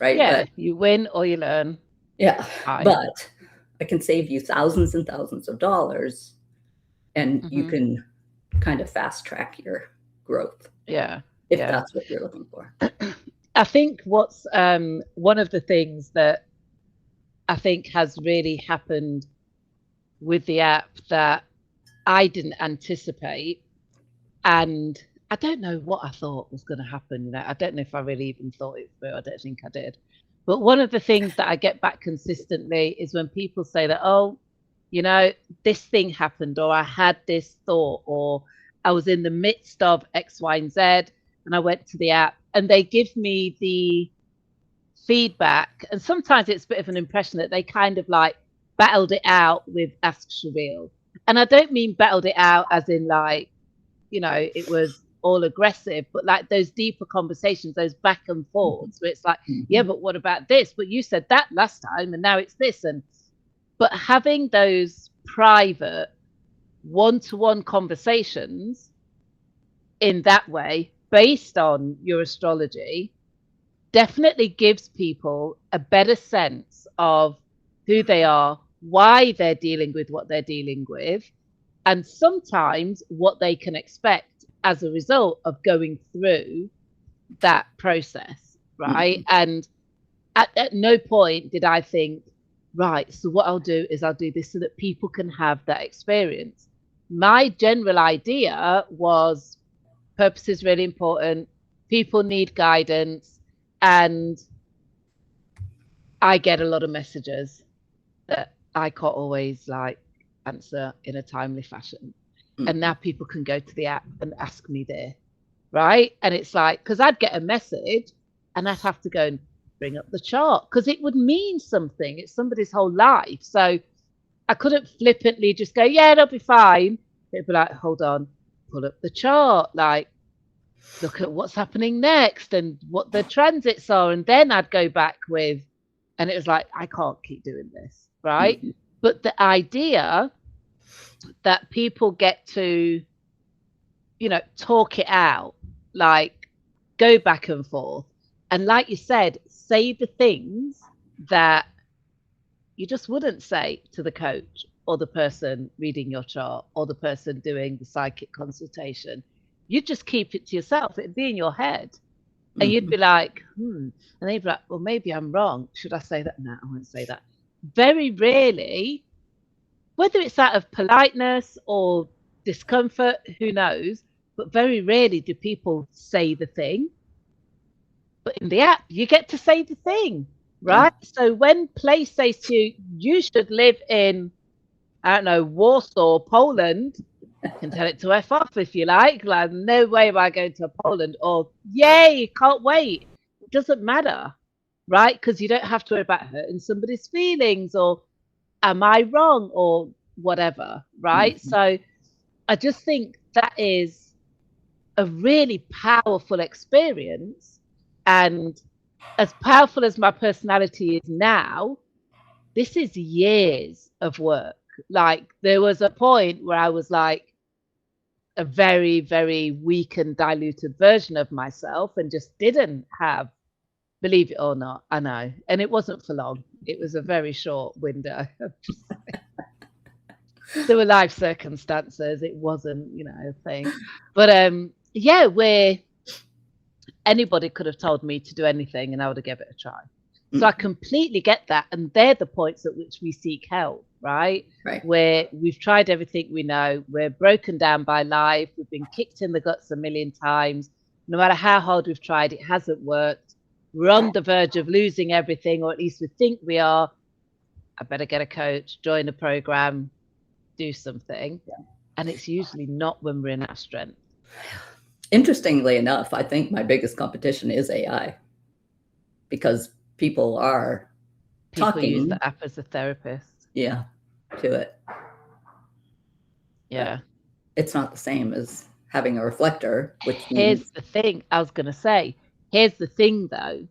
right? Yeah, but you win or you learn. Yeah, but I can save you thousands and thousands of dollars, and you can kind of fast track your growth. Yeah, if that's what you're looking for. I think what's one of the things that I think has really happened with the app that I didn't anticipate, and I don't know what I thought was going to happen. I don't know if I really even thought it through. I don't think I did. But one of the things that I get back consistently is when people say that, oh, this thing happened, or I had this thought, or I was in the midst of X, Y, and Z, and I went to the app, and they give me the feedback, and sometimes it's a bit of an impression that they kind of like battled it out with Ask Sherile. And I don't mean battled it out as in like, it was all aggressive, but like those deeper conversations, those back and forths where it's like, yeah, but what about this? But you said that last time and now it's this. But having those private one-to-one conversations in that way, based on your astrology, definitely gives people a better sense of who they are, why they're dealing with what they're dealing with, and sometimes what they can expect as a result of going through that process, right? And at no point did I think, right, so what I'll do is I'll do this so that people can have that experience. My general idea was purpose is really important, people need guidance, and I get a lot of messages that I can't always like answer in a timely fashion. And now people can go to the app and ask me there, right? And it's like, because I'd get a message and I'd have to go and bring up the chart because it would mean something. It's somebody's whole life. So I couldn't flippantly just go, yeah, it'll be fine. It'd be like, hold on, pull up the chart, like look at what's happening next and what the transits are. And then I'd go back with, and it was like, I can't keep doing this, right? But the idea that people get to, talk it out, like go back and forth. And like you said, say the things that you just wouldn't say to the coach or the person reading your chart or the person doing the psychic consultation. You'd just keep it to yourself. It'd be in your head. And you'd be like, And they'd be like, well, maybe I'm wrong. Should I say that? No, I won't say that. Very rarely, whether it's out of politeness or discomfort, who knows, but very rarely do people say the thing. But in the app, you get to say the thing, right? Yeah. So when Play says to you, you should live in, I don't know, Warsaw, Poland, you can tell it to F off if you like. Like, no way am I going to Poland, or yay, can't wait. It doesn't matter, right? Because you don't have to worry about hurting somebody's feelings or am I wrong or whatever, right? So I just think that is a really powerful experience. And as powerful as my personality is now, this is years of work. Like there was a point where I was like a very, very weak and diluted version of myself and just didn't have, believe it or not, I know. And it wasn't for long. It was a very short window. There were life circumstances. It wasn't, a thing. But yeah, where anybody could have told me to do anything and I would have given it a try. So I completely get that. And they're the points at which we seek help, right? Where we've tried everything we know. We're broken down by life. We've been kicked in the guts a million times. No matter how hard we've tried, it hasn't worked. We're on the verge of losing everything, or at least we think we are. I better get a coach, join a program, do something. And it's usually not when we're in our strength. Interestingly enough, I think my biggest competition is AI, because people talking. Use the app as a therapist. Yeah, to it. Yeah. It's not the same as having a reflector. Here's the thing I was going to say. Here's the thing, though.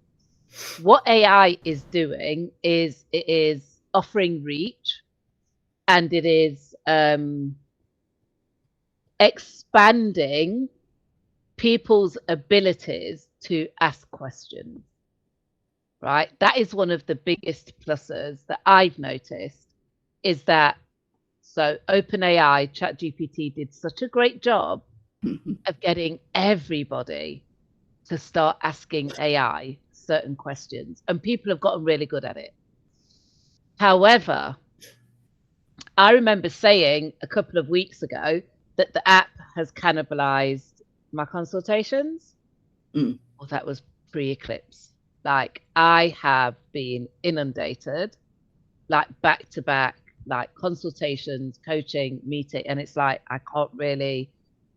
What AI is doing is it is offering reach, and it is expanding people's abilities to ask questions. Right? That is one of the biggest pluses that I've noticed, is that so OpenAI, ChatGPT did such a great job of getting everybody to start asking AI certain questions, and people have gotten really good at it. However, I remember saying a couple of weeks ago that the app has cannibalized my consultations. Well, that was pre-Eclipse. Like I have been inundated, like back to back, like consultations, coaching, meeting, and it's like I can't really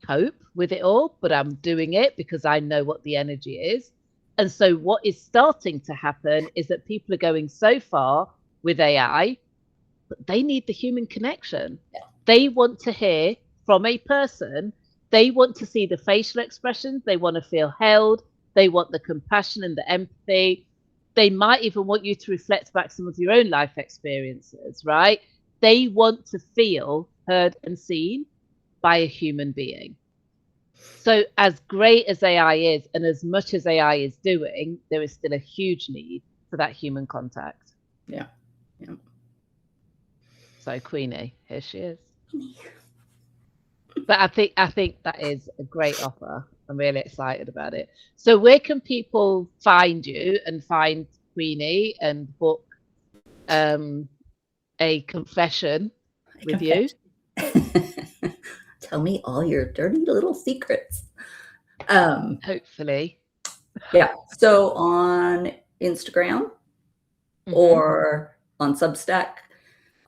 cope with it all, but I'm doing it because I know what the energy is. And so what is starting to happen is that people are going so far with AI, but they need the human connection. Yeah. They want to hear from a person. They want to see the facial expressions. They want to feel held. They want the compassion and the empathy. They might even want you to reflect back some of your own life experiences, right? They want to feel heard and seen by a human being. So as great as AI is, and as much as AI is doing, there is still a huge need for that human contact. Yeah. Yeah. So Queenie, here she is. But I think that is a great offer. I'm really excited about it. So where can people find you and find Queenie and book a confession with you? Tell me all your dirty little secrets. Hopefully. Yeah. So on Instagram or on Substack,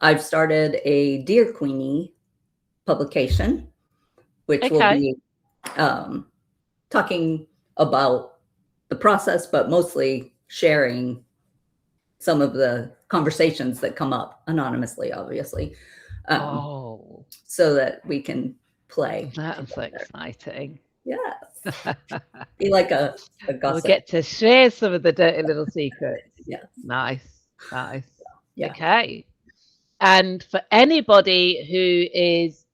I've started a Dear Queenie publication, which will be talking about the process, but mostly sharing some of the conversations that come up anonymously, obviously, so that we can play. That's exciting. Yes. Be like a gossip. We'll get to share some of the dirty little secrets. Yes. Nice. Yeah. Okay. And for anybody who is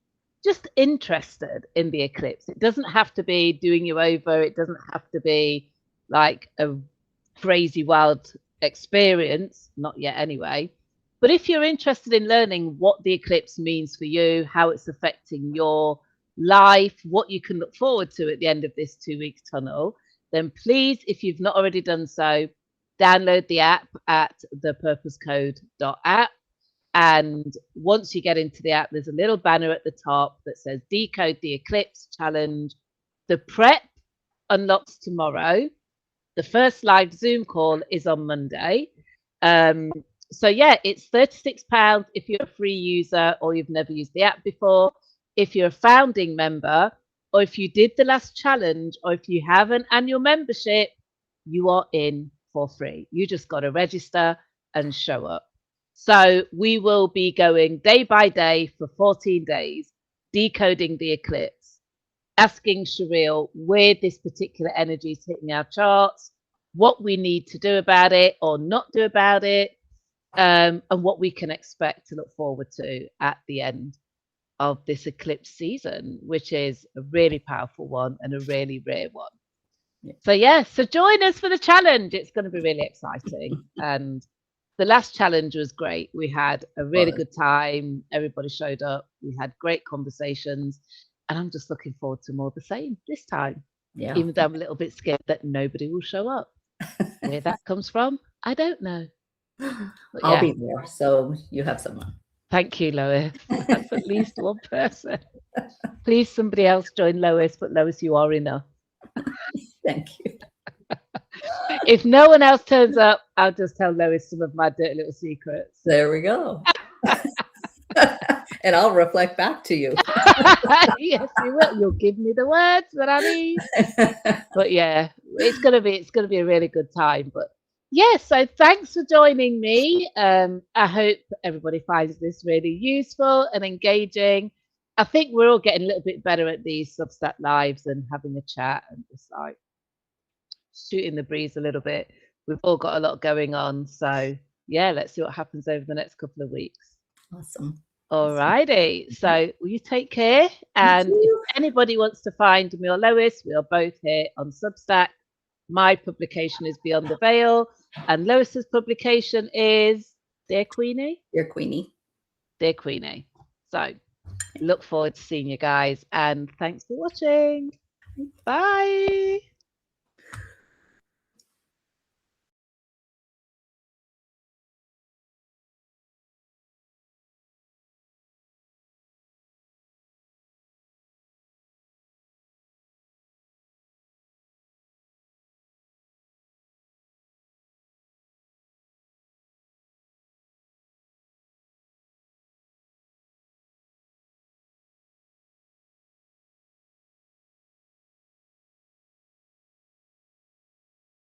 just interested in the eclipse, it doesn't have to be doing you over. It doesn't have to be like a crazy wild experience, not yet anyway. But if you're interested in learning what the eclipse means for you, how it's affecting your life, what you can look forward to at the end of this 2 week tunnel, then please, if you've not already done so, download the app at thepurposecode.app. And once you get into the app, there's a little banner at the top that says Decode the Eclipse Challenge. The prep unlocks tomorrow. The first live Zoom call is on Monday. So yeah, it's £36 if you're a free user or you've never used the app before. If you're a founding member, or if you did the last challenge, or if you have an annual membership, you are in for free. You just got to register and show up. So we will be going day by day for 14 days, decoding the eclipse, asking Sherile where this particular energy is hitting our charts, what we need to do about it or not do about it, and what we can expect to look forward to at the end of this eclipse season, which is a really powerful one and a really rare one. Yeah. So join us for the challenge. It's going to be really exciting. And the last challenge was great. We had a really good time. Everybody showed up. We had great conversations. And I'm just looking forward to more of the same this time. Yeah. Even though I'm a little bit scared that nobody will show up. Where that comes from, I don't know. But I'll be there, so you have someone. Thank you, Lois. That's at least one person. Please, somebody else join Lois, but Lois, you are enough. Thank you. If no one else turns up, I'll just tell Lois some of my dirty little secrets. There we go. And I'll reflect back to you. Yes, you will. You'll give me the words that I need. But yeah, it's gonna be a really good time. But yes, so thanks for joining me. I hope everybody finds this really useful and engaging. I think we're all getting a little bit better at these Substack lives and having a chat and just like shooting the breeze a little bit. We've all got a lot going on. So yeah, let's see what happens over the next couple of weeks. Awesome. All righty. So will you take care? And if anybody wants to find me or Lois, we are both here on Substack. My publication is Beyond the Veil, and Lois's publication is Dear Queenie. Dear Queenie. Dear Queenie. So look forward to seeing you guys, and thanks for watching. Bye.